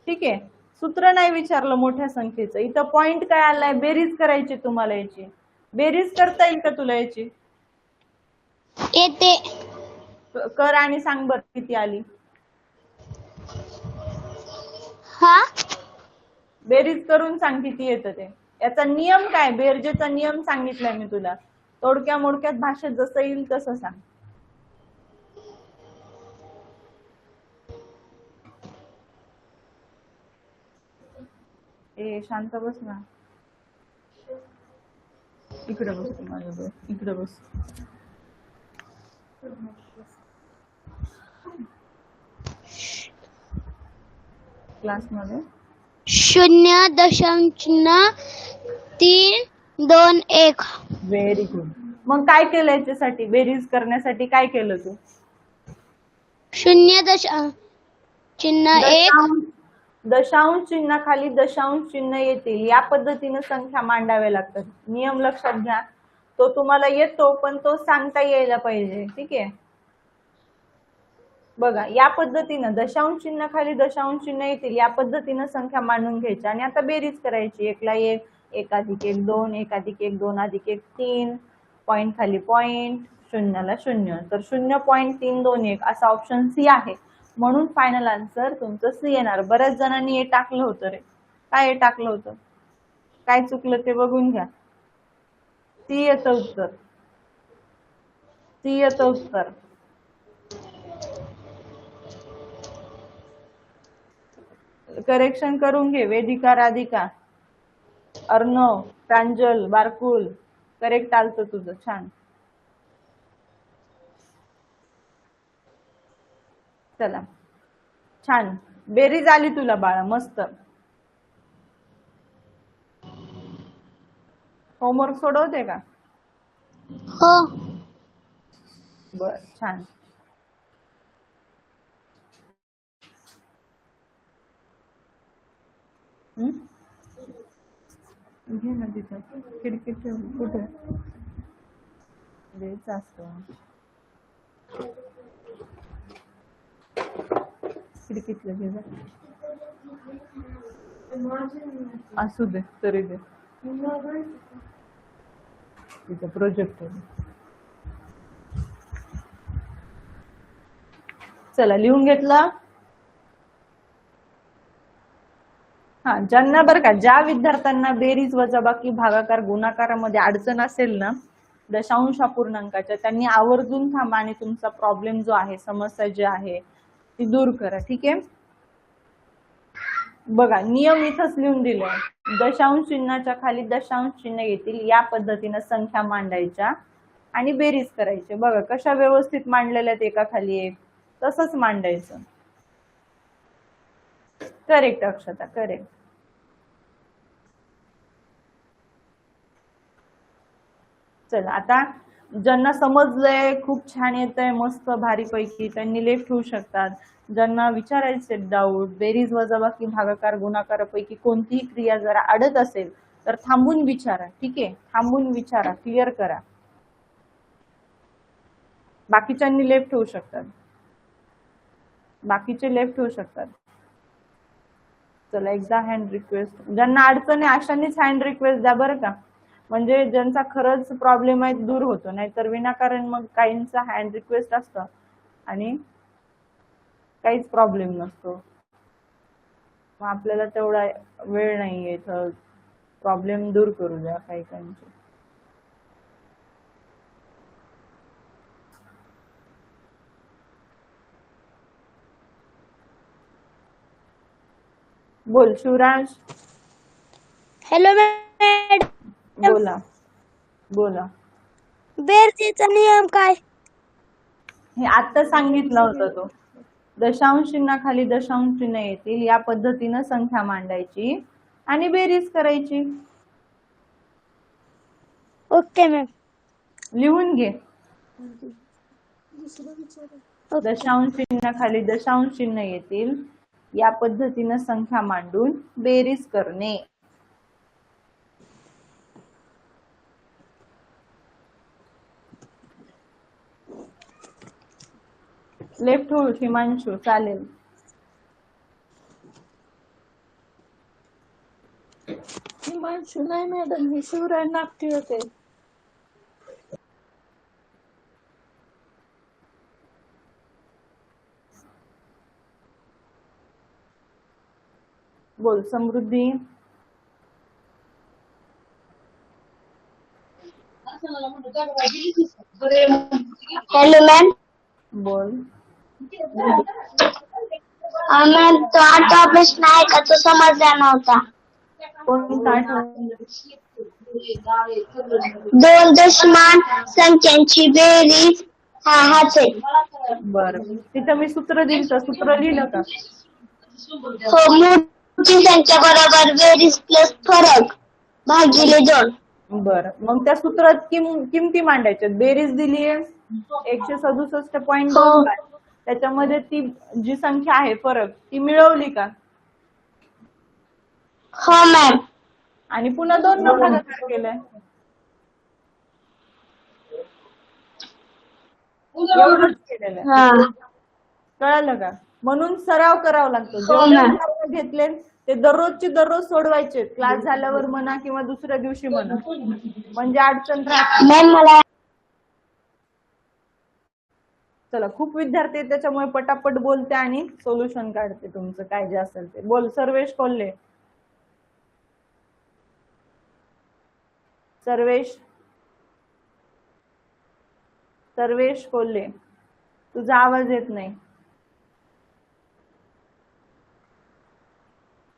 ठीक आहे, सूत्र नाही विचारलं मोठ्या संख्येचं. इथं पॉइंट काय आलाय? बेरीज करायची तुम्हाला. याची बेरीज करता येईल का तुला? याची येते. कर आणि सांग बरं किती आली. हा. बेरीज करून सांग किती येतं ते. याचा नियम काय? बेरजेचा नियम सांगितलाय मी तुला. थोडक्या मोडक्यात भाषेत जसं येईल तसं सांग. ए शांत बस ना. इकडे बस तू माझ्याजवळ. इकडे बस. क्लासमध्ये 0.321. Very good. मग काय केलं याच्यासाठी? बेरीज करण्यासाठी काय केलं तू? 0.1. दशांश चिन्हाखाली दशांश चिन्ह येतील या पद्धतीने संख्या मांडाव्या लागतात. नियम लक्षात घ्या. तो तुम्हाला येतो, पण तो सांगता यायला पाहिजे. ठीक आहे, बघा. या पद्धतीनं दशांश चिन्हाखाली दशांश चिन्ह येतील या पद्धतीनं संख्या मांडून घ्यायच्या आणि आता बेरीज करायची. 1 ला 1, 1 अधिक 1 2, 1 अधिक 1 2 अधिक 1 3, पॉइंट खाली पॉइंट, 0 ला 0. तर 0.321 असा ऑप्शन सी आहे. म्हणून फायनल आन्सर तुमचं सी येणार. बऱ्याच जणांनी हे टाकलं होतं रे. काय हे टाकलं होतं? काय चुकलं ते बघून घ्या. सी येतं उत्तर. सी येतं उत्तर. करेक्शन करून घे. वेदिका, राधिका, अर्णव, प्रांजल, बारकुल, करेक्ट आलतं तुझं. छान. चला, छान बेरीज आली तुला बाळा. मस्त. होमवर्क सोडवते का? हो. बर, छान. घे ना तिथं खिडकीत ठेव. कुठे द्यायचं असतं? खिडकीतलं घे जा. असू दे तरी दे. तिथं प्रोजेक्ट आहे. चला, लिहून घेतलं. हा, ज्यांना बरं का, ज्या विद्यार्थ्यांना बेरीज वजाबाकी भागाकार गुणाकारामध्ये अडचण असेल ना दशांश अपूर्णांकाच्या, त्यांनी आवर्जून थांबा आणि तुमचा प्रॉब्लेम जो आहे, समस्या जी आहे ती दूर करा. ठीक आहे, बघा नियम इथंच लिहून दिलाय. दशांश चिन्हाच्या खाली दशांश चिन्ह येतील या पद्धतीने संख्या मांडायच्या आणि बेरीज करायची. बघा कशा व्यवस्थित मांडलेल्या आहेत, एका खाली एक. तसंच मांडायचं. करेक्ट अक्षता, करेक्ट. चला, आता ज्यांना समजलंय, खूप छान येतंय, मस्त भारी पैकी, त्यांनी लेफ्ट ठेवू शकतात. ज्यांना विचारायचे डाऊट, बेरीज वजाबाकी भागाकार गुणाकारापैकी कोणतीही क्रिया जरा अडत असेल तर थांबून विचारा. ठीक आहे, थांबून विचारा, क्लिअर करा. बाकीच्यांनी लेफ्ट ठेवू शकतात. बाकीचे लेफ्ट होऊ शकतात. चला एकदा हँड रिक्वेस्ट, ज्यांना अडचण आहे अशांनीच हँड रिक्वेस्ट द्या बरं का, म्हणजे ज्यांचा खरंच प्रॉब्लेम आहे दूर होतो, नाहीतर विनाकारण मग काहींचा हँड रिक्वेस्ट असतं आणि काहीच प्रॉब्लेम नसतो. मग आपल्याला तेवढा वेळ नाहीये इथं प्रॉब्लेम दूर करू द्या काही काहींचे. बोल शिवराज. हॅलो मॅडम, बोला बोला. बेरजेचा नियम काय? हे आता सांगितलं होतं तो. दशांश चिन्हाखाली दशांश चिन्ह येतील या पद्धतीनं संख्या मांडायची आणि बेरीज करायची. Okay ma'am. लिहून घे. दशांश चिन्हाखाली दशांश चिन्ह येतील या पद्धतीनं संख्या मांडून बेरीज करणे. लेफ्ट हो हिमांशू, चालेल. हिमांशू नाही मॅडम, हे शिवराय नागठी होते. बोल समृद्धी. Hello ma'am. बोल. मॅम तो आठवा प्रश्न आहे का, तो समजला नव्हता. कोणता आठवण? 2 दशमान संख्यांची बेरीज हाच आहे. बरं, तिथं मी सूत्र दिलं, सूत्र लिहिलं का? हो, मोठी संख्या बरोबर बेरीज प्लस फरक भागिले 2. बरं, मग त्या सूत्रात किमती मांडायच्या. बेरीज दिली आहे 167.2, त्याच्यामध्ये ती जी संख्या आहे फरक ती मिळवली का? हो मॅम. आणि पुन्हा 2 न भागाकार केलाय. एवढंच केलेलं आहे. हा. कळालं का? म्हणून सराव करावा लागतो. हो जेवढे मॅम. उदाहरणं घेतले ते दररोजचे दररोज सोडवायचे, क्लास झाल्यावर म्हणा किंवा दुसऱ्या दिवशी म्हणा, म्हणजे अडचण राहते. मॅम मला चला, खूप विद्यार्थी आहेत त्याच्यामुळे पटापट बोलते आणि सोल्युशन काढते तुमचं काय जे असेल ते. बोल सर्वेश कोल्हे. सर्वेश सर्वेश कोल्हे, तुझा आवाज येत नाही.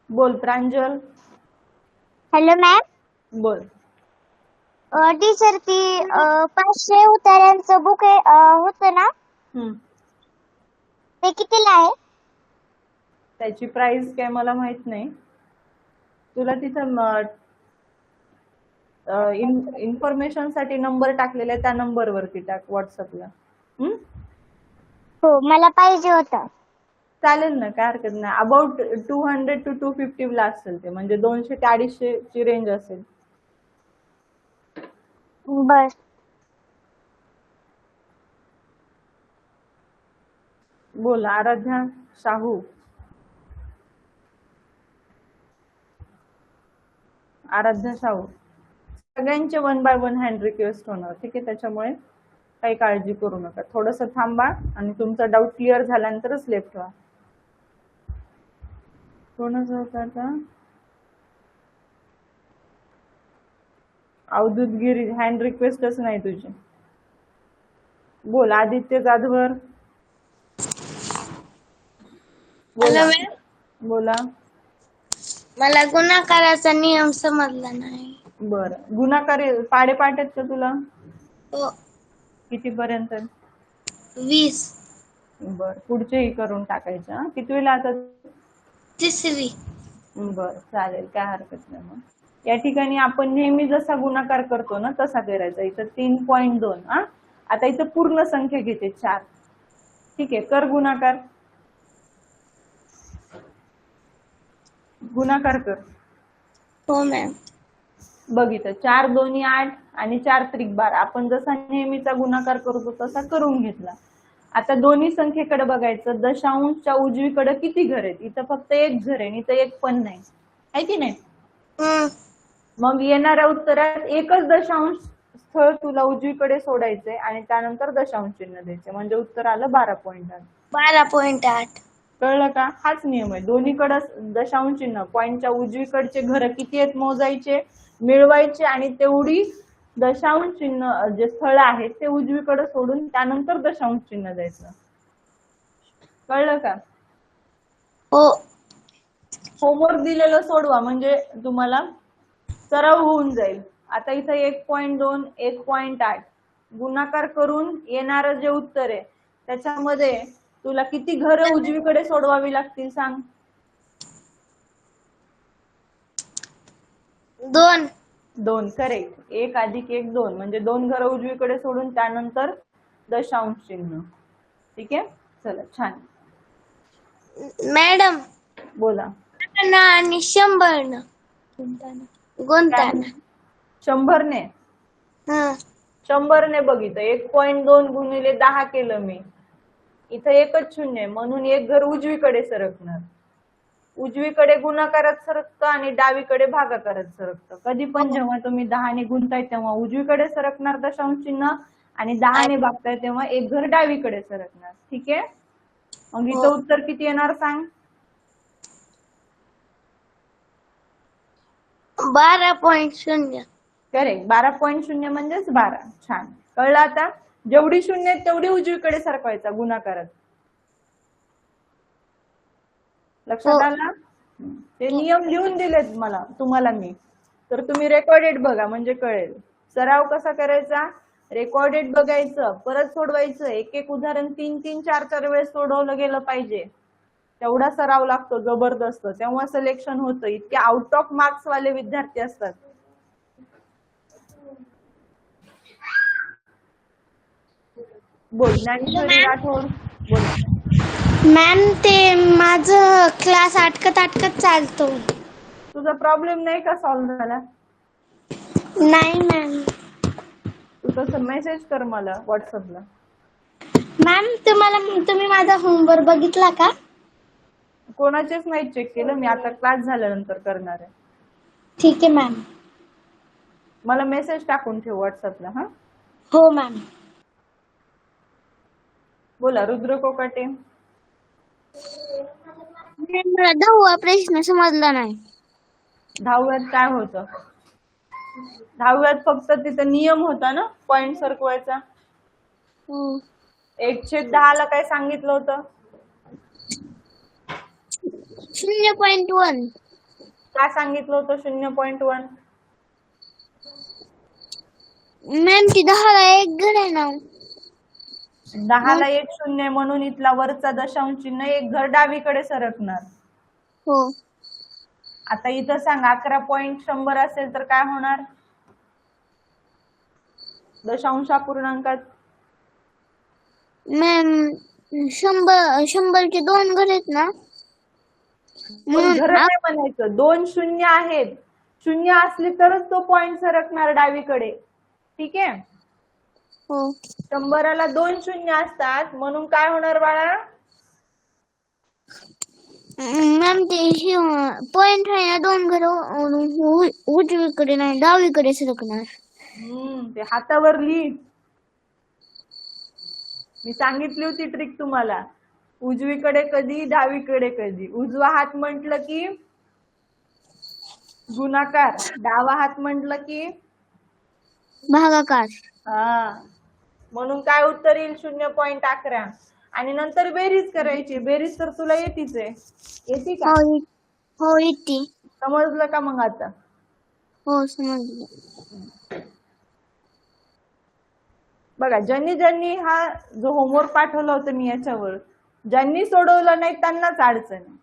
बोल प्रांजल. Hello ma'am. बोल. टीचर ती 500 उतार्यांचं बुक होतं ना, ते कितीला आहे? त्याची प्राइस काय मला माहित नाही. तुला तिथं इन्फॉर्मेशन साठी नंबर टाकलेला आहे, त्या नंबर वरती टाक व्हॉट्सअपला. हो, मला पाहिजे होतं. चालेल ना, काय हरकत नाही. अबाउट 200 to 250 ला असेल ते, म्हणजे 200 ते 250 ची रेंज असेल. बर. बोल आराध्या शाहू. आराध्या शाहू, सगळ्यांचे 1 by 1 हँड रिक्वेस्ट होणार, ठीक आहे? त्याच्यामुळे काही काळजी करू नका. थोडंसं थांबा आणि तुमचा डाऊट क्लिअर झाल्यानंतरच लेफ्ट व्हा. कोणाचं होतं आता? अवधूत गिरी, हँड रिक्वेस्टच नाही तुझी. बोल आदित्य जाधवर. बोला बोला. मला गुणाकाराचा नियम समजला नाही. बरं, गुणाकार पाडेपाठ आहेत का तुला? हो. कितीपर्यंत? 20. बर, पुढचेही करून टाकायचं. कितवीला आता? 3री. बर, चालेल, काय हरकत नाही. मग या ठिकाणी आपण नेहमी जसा गुणाकार करतो ना तसा करायचा. इथं 3.2. आता इथं पूर्ण संख्या घेते 4, ठीक आहे? कर गुणाकार. गुणाकार कर. हो मॅम. बघ इथं 4 दोन्ही 8 आणि 4 त्रिक 12. आपण जसा नेहमीचा गुणाकार करतो तसा करून घेतला. आता दोन्ही संख्येकडे बघायचं. दशांशच्या उजवीकडे किती घर आहेत? इथं फक्त एक घर आहे आणि इथं एक पण नाही, आहे की नाही? मग येणाऱ्या उत्तरात एकच दशांश स्थळ तुला उजवीकडे सोडायचंय आणि त्यानंतर दशांश चिन्ह द्यायचे, म्हणजे उत्तर आलं 12.8. 12.8. कळलं का? हाच नियम आहे. दोन्हीकडे दशांश चिन्ह, पॉईंटच्या उजवीकडचे घर किती आहेत मोजायचे, मिळवायचे आणि तेवढी दशांश चिन्ह जे स्थळ आहेत ते उजवीकडे सोडून त्यानंतर दशांश चिन्ह द्यायचं. कळलं का? हो. होमवर्क दिलेलं सोडवा म्हणजे तुम्हाला सराव होऊन जाईल. आता इथं 1.2, 1.8 गुणाकार करून येणारं जे उत्तर आहे त्याच्यामध्ये तुला किती घरं उजवीकडे सोडवावी लागतील सांग? 2. 2. करेक्ट. 1 + 1 2 म्हणजे 2 घरं उजवीकडे सोडून त्यानंतर दशांश चिन्ह. ठीक आहे, चला छान. मॅडम, बोला. आणि 100 गुंताना 100 ने 100 ने बघितलं. 1.2 गुणिले 10 केलं मी. इथं एकच शून्य आहे म्हणून एक घर उजवीकडे सरकणार. उजवीकडे गुणाकारात सरकतं आणि डावीकडे भागाकारात सरकतं. कधी पण जेव्हा तुम्ही 10 ने गुणताय तेव्हा उजवीकडे सरकणार दशांश चिन्ह आणि 10 ने भागताय तेव्हा एक घर डावीकडे सरकणार. ठीक आहे, मग इथं उत्तर किती येणार सांग? 12.0. करेक्ट. 12.0 म्हणजेच 12. छान, कळलं आता? जेवढी शून्य आहेत तेवढी उजवीकडे सरकवायचा गुणाकारात. लक्षात आलं? ते नियम लिहून दिलेत तुम्हाला मी, तर तुम्ही रेकॉर्डेड बघा म्हणजे कळेल. सराव कसा करायचा? रेकॉर्डेड बघायचं, परत सोडवायचं. एक एक उदाहरण 3-3, 4-4 वेळेस सोडवलं गेलं पाहिजे. तेवढा सराव लागतो जबरदस्त, तेव्हा सिलेक्शन होतं. इतके आउट ऑफ मार्क्स वाले विद्यार्थी असतात. बोल ज्ञानेश्वरी राठोड, बोल. मॅम, ते माझं क्लास अटकत चालतो. तुझा प्रॉब्लेम नाही का सॉल्व्ह झाला? नाही मॅम. तू तसं मेसेज कर मला व्हॉट्सअपला. मॅम, तुम्ही माझा होमवर्क बघितला का? कोणाचेच नाही चेक केलं मी, आता क्लास झाल्यानंतर करणार आहे. ठीक आहे मॅम. मला मेसेज टाकून ठेव व्हॉट्सअपला. हा, हो मॅम. बोला रुद्र कोकाटे. मला 10वा प्रश्न समजला नाही. 10व्यात काय होतं? 10व्यात फक्त तिथं नियम होता ना पॉइंट सरकवायचा. 1/10 ला काय सांगितलं होतं? 0.1. काय सांगितलं होतं 0.1? मॅम, ती 10ला एक घर आहे ना. 10 ला 1 शून्य म्हणून इथला वरचा दशांश चिन्ह एक घर डावीकडे सरकणार. हो. आता इथं सांग 11.100 असेल तर काय होणार दशांशापूर्णांकात? मॅम, 100चे 2 घर आहेत ना. घर नाही म्हणायचं, 2 शून्य आहेत. शून्य असली तरच तो पॉइंट सरकणार डावीकडे. ठीक आहे, हो. 100ला 2 शून्य असतात म्हणून काय होणार बाळा? मॅम, ते पॉइंट आहे ना, 2 घर उजवीकडे नाही डावीकडे सरकणार. ते हातावर लिही. मी सांगितली होती ट्रिक तुम्हाला. उजवीकडे कधी, डावीकडे कधी. उजवा हात म्हटलं की गुणाकार, डावा हात म्हटलं की भागाकार. हा, म्हणून काय उत्तर येईल? 0.11. आणि नंतर बेरीज करायची. बेरीज तर तुला येतीच आहे. येते का? हो येते. समजलं का मग आता? हो समजलं. बघा, ज्यांनी हा जो होमवर्क पाठवला होता मी याच्यावर, ज्यांनी सोडवलं नाही त्यांनाच अडचण आहे.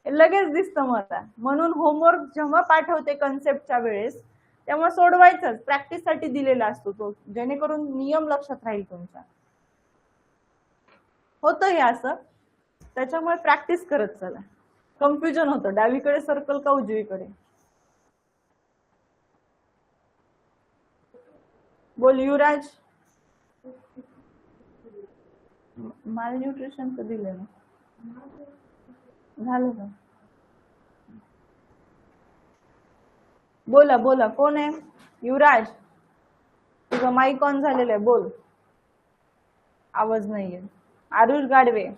हे लगेच दिसतं मला. म्हणून होमवर्क जेव्हा पाठवते कन्सेप्टच्या वेळेस तेव्हा सोडवायचंच. प्रॅक्टिससाठी दिलेला असतो तो, जेणेकरून नियम लक्षात राहील तुमच्या. होतं हे असं, त्याच्यामुळे प्रॅक्टिस करत चला. कन्फ्युजन होतं डावीकडे सर्कल का उजवीकडे. बोल युवराज. माल न्यूट्रिशनचं दिलं ना, झालं का? बोला बोला, कोण आहे? युवराज, तुझं माईक ऑन झालेलं आहे, बोल. आवाज नाहीये. आरुष गाडवे,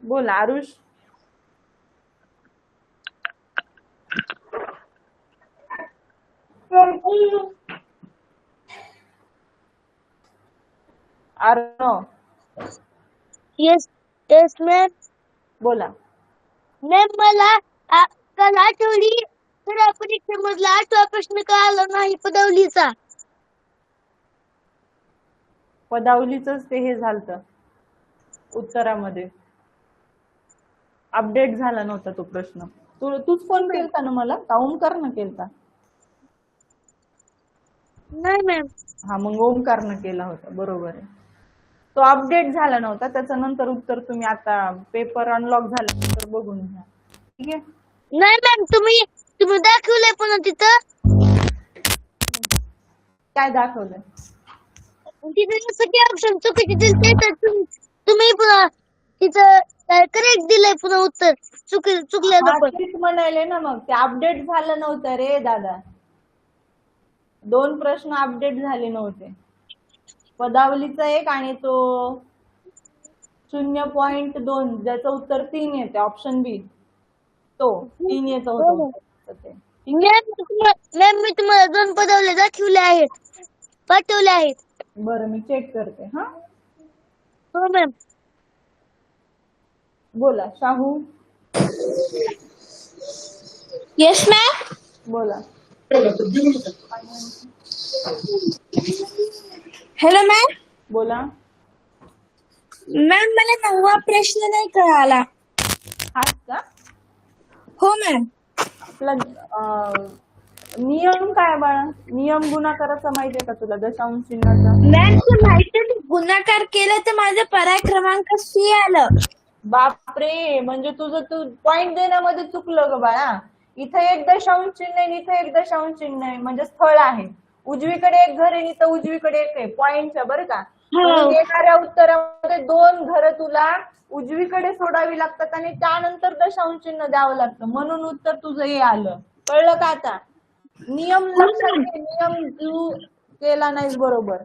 बोल Arush. Arnav, yes yes ma'am. बोला. मॅम मला काल आठवडी सराव परीक्षेमधला 8वा प्रश्न कळाला नाही पदवलीचा. पदावलीच ते हे झालत उत्तरामध्ये, अपडेट झाला नव्हता तो प्रश्न. तूच फोन केलता ना मला का ओमकारनं केलता? नाही मॅम. हा, मग ओमकारनं केला होता, बरोबर आहे. तो अपडेट झाला नव्हता, त्याचं नंतर उत्तर तुम्ही आता पेपर अनलॉक झाल्यानंतर बघून घ्या, ठीक आहे? नाही मॅम, तुम्ही दाखवलंय पुन्हा तिथं. काय दाखवलंय? तिथे सगळे ऑप्शन चुकीचे दिले तर तुम्ही पुन्हा तिथं करेक्ट दिलंय पुन्हा उत्तर चुकलेलं हा, पण. तेच म्हणाले ना, मग ते अपडेट झालं नव्हतं रे दादा. 2 प्रश्न अपडेट झाले नव्हते, पदावलीचा एक आणि तो 0.2 ज्याचं उत्तर 3 येते, ऑप्शन बी, तो 3 येत होतं ते. मॅम मी तुम्हाला 2 पदवले दाखवले आहेत, पाठवले आहेत. बरं, मी चेक करते. हा, हो मॅम. बोला शाहू. Yes ma'am. बोला. Hello ma'am. बोला. मॅम मला 9वा प्रश्न नाही कळाला. हाच का? हो मॅम. आपला नियम काय बाळा? नियम गुणाकाराचा माहितीये का तुला? दशांश चिन्हाचा. मॅम तू माहिती गुणाकार केला तर माझा पर्याय क्रमांक सी आलं. बापरे, म्हणजे तू पॉइंट देण्यामध्ये चुकलं ग बाळा. इथं 1 दशांश चिन्ह आहे, इथं 1 दशांश चिन्ह आहे, म्हणजे स्थळ आहे. उजवीकडे 1 घर आहे, इथं उजवीकडे 1 आहे, पॉइंटच्या, बरं का? म्हणून येणाऱ्या उत्तरामध्ये 2 घरं तुला उजवीकडे सोडावी लागतात आणि त्यानंतर दशांश चिन्ह द्यावं लागतं, म्हणून उत्तर तुझं हे आलं. कळलं का आता? नियम लक्षात घे, नियम तू केला नाहीस बरोबर.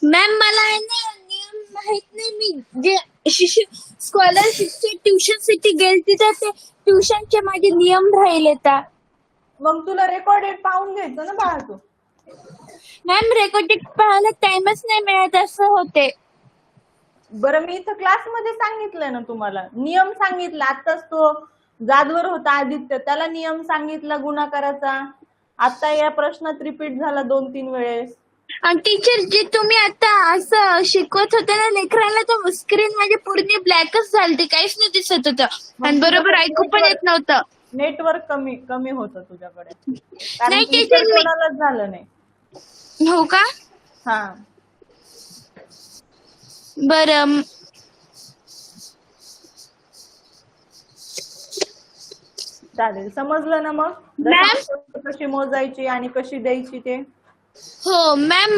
मॅम मला नियम माहित नाही. मी जे स्कॉलरशिपचे ट्युशन साठी गेलती तर ते ट्युशनचे माझे नियम राहिले. मग तुला रेकॉर्डेड पाहून घ्यायचं ना बाळा तू. मॅम रेकॉर्डेड पाहायला टाइमच नाही मिळत असं होते. बरं, मी इथं क्लासमध्ये सांगितलंय ना तुम्हाला, नियम सांगितला. आताच तो जादवर होता आदित्य, त्याला नियम सांगितला गुणाकाराचा. आता या प्रश्नात रिपीट झाला 2-3 वेळेस. आणि टीचर जे तुम्ही आता असं शिकवत होते ना लेकरांना, तो स्क्रीन माझी पूर्ण ब्लॅकच झाली, काहीच नाही दिसत होतं आणि बरोबर ऐकू पण येत नव्हतं. नेटवर्क कमी होतं तुझ्याकडे, कारण नाही की इतर टीचर, कोणालाच झालं नाही. हो का? हा, बरं. चालेल, समजलं ना? मग दशांश कशी मोजायची आणि कशी द्यायची ते. हो मॅम.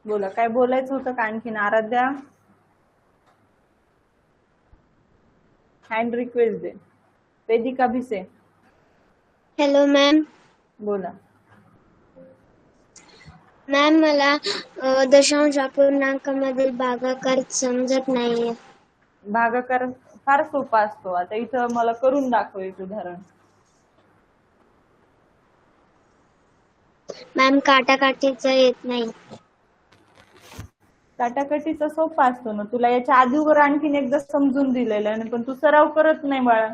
बोला, काय बोलायचं होतं का आणखीन? आराध्या, हँड रिक्वेस्ट दे. Vedika Bhise, hello ma'am. बोला. मॅम मला दशांश अपूर्णांकामधील भागाकार समजत नाहीये. भागाकार फार सोपा असतो. आता इथं मला करून दाखव एक उदाहरण. मॅम काटाकाटीचा येत नाही. काटाकाटीचा सोपा असतो ना, तुला याच्या आधीवर आणखीन एकदा समजून दिलेलं आहे, पण तू सराव करत नाही बाळा.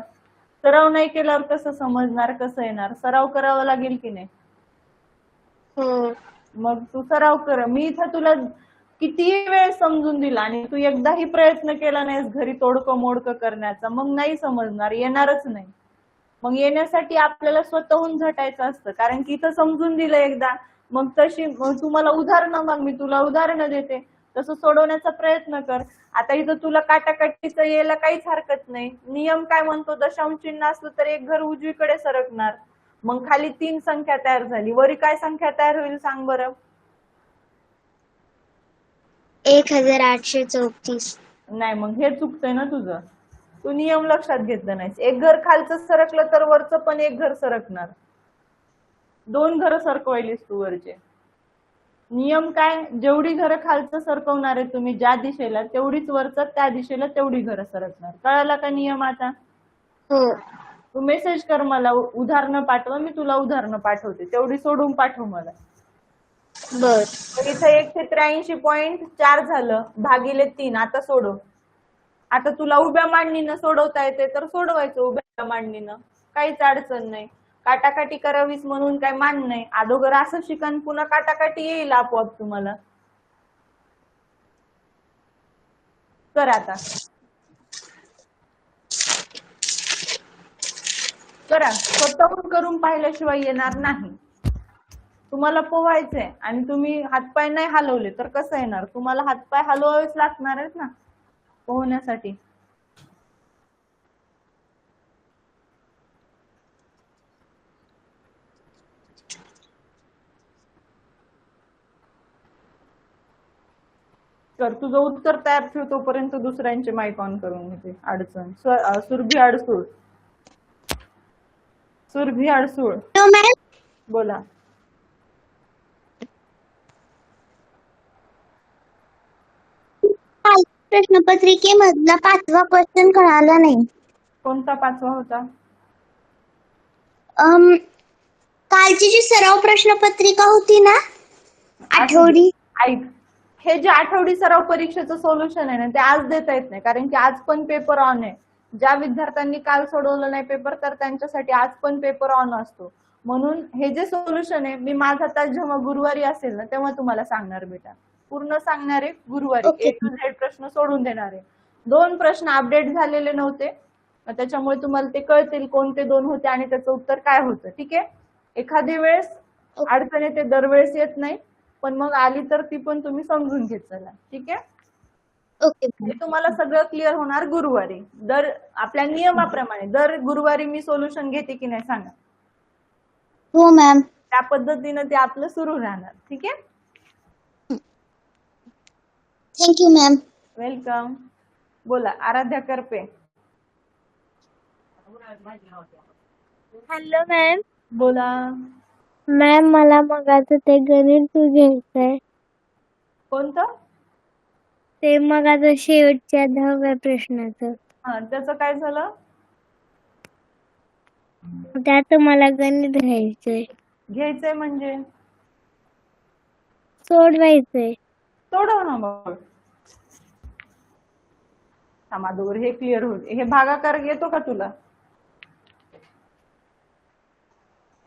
सराव नाही केल्यावर कसं समजणार, कसं येणार? सराव करावा लागेल की नाही? हो. मग तू सराव कर. मी इथं तुला कितीही वेळ समजून दिला आणि तू एकदाही प्रयत्न केला नाहीस घरी तोडकं मोडकं करण्याचा, मग नाही समजणार, येणारच नाही. मग येण्यासाठी आपल्याला स्वतःहून झटायचं असतं, कारण की इथं समजून दिलं एकदा. मग तशी तुम्हाला उदाहरणं, मग मी तुला उदाहरणं देते. तसं सोडवण्याचा प्रयत्न कर. आता इथं तुला काटाकाटीचं यायला काहीच हरकत नाही. नियम काय म्हणतो, दशांश चिन्ह असलं तर एक घर उजवीकडे सरकणार. मग खाली 3 संख्या तयार झाली, वरी काय संख्या तयार होईल सांग बरं? 1834. नाही, मग हे चुकतंय ना तुझं. तू नियम लक्षात घेतलं नाहीस. एक घर खालचं सरकलं तर वरचं पण एक घर सरकणार. 2 घरं सरकवायलीस तू वरचे. नियम काय, जेवढी घरं खालचं सरकवणार आहे तुम्ही ज्या दिशेला, तेवढीच वरचं त्या दिशेला तेवढी घरं सरकणार. कळाला का नियम आता? हो. तू मेसेज कर मला, उदाहरणं पाठवा, मी तुला उदाहरणं पाठवते, तेवढी सोडून पाठव मला. बर. तर इथं 183.4 झालं भागिले 3. आता सोडव. आता तुला उभ्या मांडणीनं सोडवता येते तर सोडवायचं उभ्या मांडणीनं, काहीच अडचण नाही. काटाकाटी करावीस म्हणून काय मान नाही. अगोदर असं शिकन, पुन्हा काटाकाटी येईल आपोआप तुम्हाला. कर आता, करा. स्वतःहून करून पाहिल्याशिवाय येणार नाही. तुम्हाला पोहायचंय आणि तुम्ही हातपाय नाही हलवले तर कसं येणार? तुम्हाला हातपाय हलवावेच लागणार आहेत ना पोहण्यासाठी. तर तुझं उत्तर तयार ठेव, तोपर्यंत दुसऱ्यांचे माईक ऑन करून घेते. अडचण सुरभी अडसूळ. सुरभी अडसूळ, तो मॅम, बोला. प्रश्नपत्रिकेमधला 5वा क्वेश्चन कळाला नाही. कोणता 5वा होता? कालची जी सराव प्रश्नपत्रिका होती ना, आठवडी. ऐक, हे जे आठवडी सराव परीक्षेचं सोल्युशन आहे ना, ते आज देता येत नाही, कारण की आज पण पेपर ऑन आहे. ज्या विद्यार्थ्यांनी काल सोडवलं नाही पेपर, तर त्यांच्यासाठी आज पण पेपर ऑन असतो. म्हणून हे जे सोल्युशन आहे, मी माझा तास जेव्हा गुरुवारी असेल ना, तेव्हा तुम्हाला सांगणार बेटा. पूर्ण सांगणार आहे गुरुवारी. Okay. A to Z प्रश्न सोडून देणार आहे. 2 प्रश्न अपडेट झालेले नव्हते, त्याच्यामुळे तुम्हाला ते कळतील कोणते 2 होते आणि त्याचं उत्तर काय होतं. ठीक आहे. एखादी वेळेस अडचण येते, दरवेळेस येत नाही, पण मग आली तर ती पण तुम्ही समजून घेत चला. ठीक आहे. ओके. हे तुम्हाला सगळं क्लिअर होणार गुरुवारी. दर आपल्या नियमाप्रमाणे दर गुरुवारी मी सोल्युशन घेते की नाही सांगा. हो मॅम. त्या पद्धतीनं ते आपलं सुरू राहणार. ठीक आहे. Thank you ma'am. वेलकम. बोला, आराध्या करपे. Hello ma'am. बोला. मॅम मला मग आता ते गणित घ्यायचंय. कोणतं? ते मग आता शेवटच्या 10व्या प्रश्नाचं. हा, त्याचं काय झालं? त्यात मला गणित घ्यायचंय, घ्यायचंय म्हणजे सोडवायचंय. सोडव ना मग. समाजवर हे क्लिअर होईल. हे भागाकार येतो का तुला?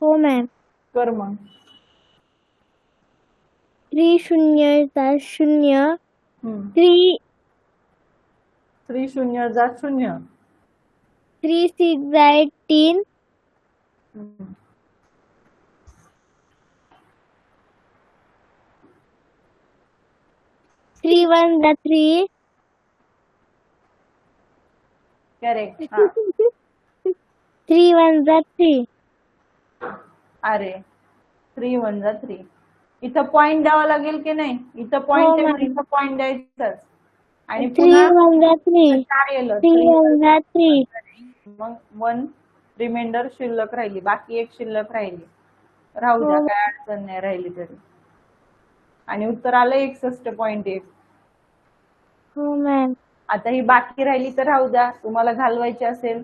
हो मॅम. कर मग. 3 0 0 3 3 0 जा 0. 3 6 18 3 1 3 करेक्ट. 3 1 3. अरे 3 1 जा 3. इथं पॉइंट द्यावा लागेल की नाही? इथं पॉइंट हो, आहे, इथं पॉइंट द्यायचाच. आणि 3 पुन्हा 1 3. काय येलं? 3 1 3. मग 1 रिमाइंडर शिल्लक राहिली, बाकी 1 शिल्लक राहिली. राहू द्या, हो. काय अडचण नाही राहिली तरी. आणि उत्तर आलं 61.1. हो मॅम. आता ही बाकी राहिली तर राहू द्या. तुम्हाला घालवायची असेल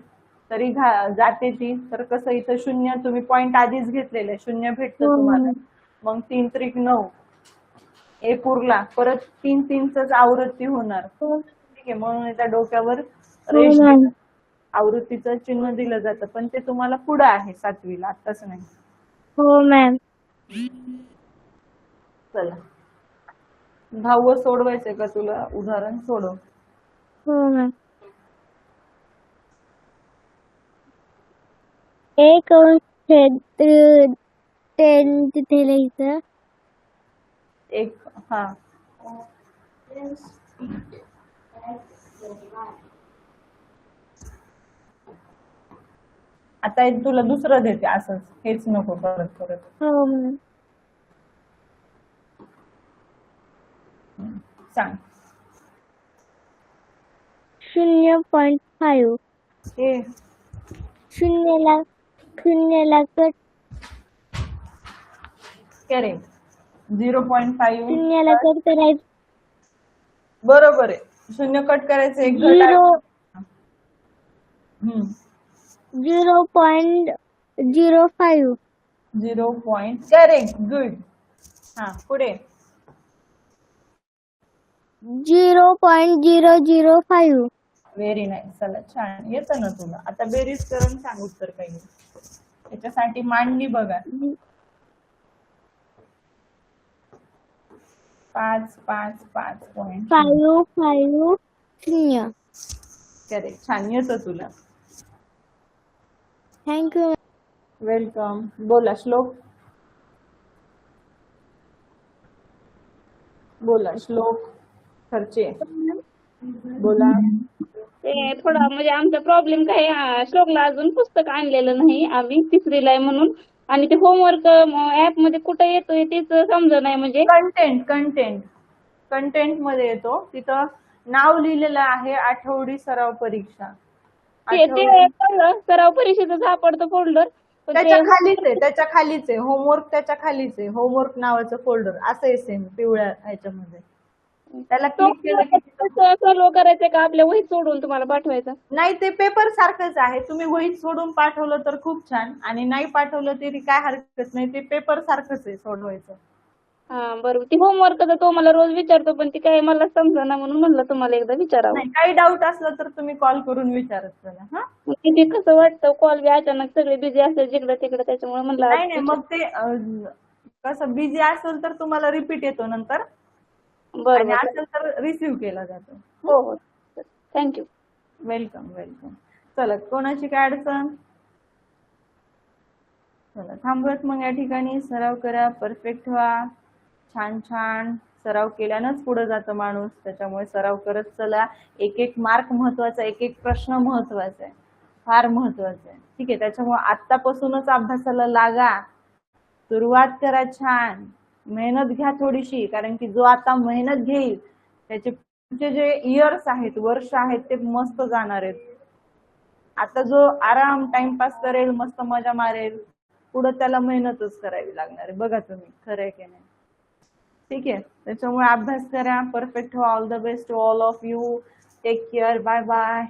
तरी जाते ती. तर कसं, इथं 0 तुम्ही पॉइंट आधीच घेतलेले, 0 भेटतं हो. तुम्हाला. मग 3 त्रिक 9, 1 उरला, परत 3 3च आवृत्ती होणार. हो. ठीक आहे. म्हणून त्या डोक्यावर हो रेष मॅम. आवृत्तीचं चिन्ह दिलं जातं, पण ते तुम्हाला पुढं आहे 7वीला, आताच नाही. हो मॅम. चला, 10वं सोडवायचंय का तुला? उदाहरण सोडव. हो मॅम. 1 अंश छेद 10 तिथे लिहायचं. एक, हा, आता एक तुला दुसरं देते असंच, हेच नको परत परत. हो मॅम. सांग. 0.5 ए शून्याला कट करेक्ट. 0.5 शून्याला कट करायचं. बरोबर आहे. शून्य कट करायचं एक घट आहे. 0.05 करेक्ट, गुड. हा पुढे. 0.005 व्हेरी नाईस. चला छान येतं ना तुला. आता बेरीज करून सांग उत्तर काही. त्याच्यासाठी मांडणी बघा. 5 0. करेक्ट. छान येतं तुला. थँक्यू. वेलकम. बोला श्लोक. बोला श्लोक खर्चे. बोला. ते थोडा म्हणजे आमचा प्रॉब्लेम काय श्लोकला अजून पुस्तक आणलेलं नाही आम्ही, तिसरीला आहे म्हणून. आणि ते होमवर्क ऍप मध्ये कुठं येतोय तेच समजत नाही म्हणजे. कंटेंट मध्ये येतो. तिथं नाव लिहिलेलं आहे आठवडी सराव परीक्षा. ते कळलं, सराव परीक्षेचं सापडतं फोल्डर. त्याच्या खालीच आहे होमवर्क. त्याच्या खालीच आहे होमवर्क नावाचं फोल्डर. असं आहे सेम पिवळ्या ह्याच्यामध्ये. त्याला क्लिक केलं की सॉल्व्ह करायचं का आपल्या वहीत सोडून तुम्हाला पाठवायचं? नाही, ते पेपर सारखंच आहे. तुम्ही वहीत सोडून पाठवलं तर खूप छान, आणि नाही पाठवलं तरी काय हरकत नाही. ते पेपर सारखंच आहे सोडवायचं. हा बरोबर. ती होमवर्क तो मला रोज विचारतो, पण ती काय मला समजा म्हणून म्हणलं तुम्हाला एकदा विचारावं. नाही, काही डाऊट असला तर तुम्ही कॉल करून विचारत चला. हा किती कसं वाटतं कॉल बी अचानक सगळे बिझी असतात जिकडे तिकडे, त्याच्यामुळे म्हणलं आज नाही मग ते कसं बिझी असेल तर तुम्हाला रिपीट येतो नंतर, आणि बरोबर. असेल तर रिसिव्ह केला जातो. हो हो, थँक्यू. वेलकम. चला, कोणाची काय अडचण? चला थांबूयात मग या ठिकाणी. सराव करा, परफेक्ट व्हा. छान सराव केल्यानंच पुढे जातं माणूस. त्याच्यामुळे सराव करत चला. एक मार्क महत्वाचा, एक प्रश्न महत्वाचा आहे, फार महत्वाचा आहे. ठीक आहे. त्याच्यामुळे आतापासूनच अभ्यासाला लागा. सुरुवात करा. छान मेहनत घ्या थोडीशी, कारण की जो आता मेहनत घेईल त्याचे पुढचे जे इयर्स आहेत, वर्ष आहेत, ते मस्त जाणार आहेत. आता जो आराम टाइमपास करेल, मस्त मजा मारेल, पुढे त्याला मेहनतच करावी लागणार आहे. बघा तुम्ही खरं आहे की नाही. ठीक आहे. त्याच्यामुळे अभ्यास करा, परफेक्ट व्हा. All the best to all of you. Take care. Bye bye.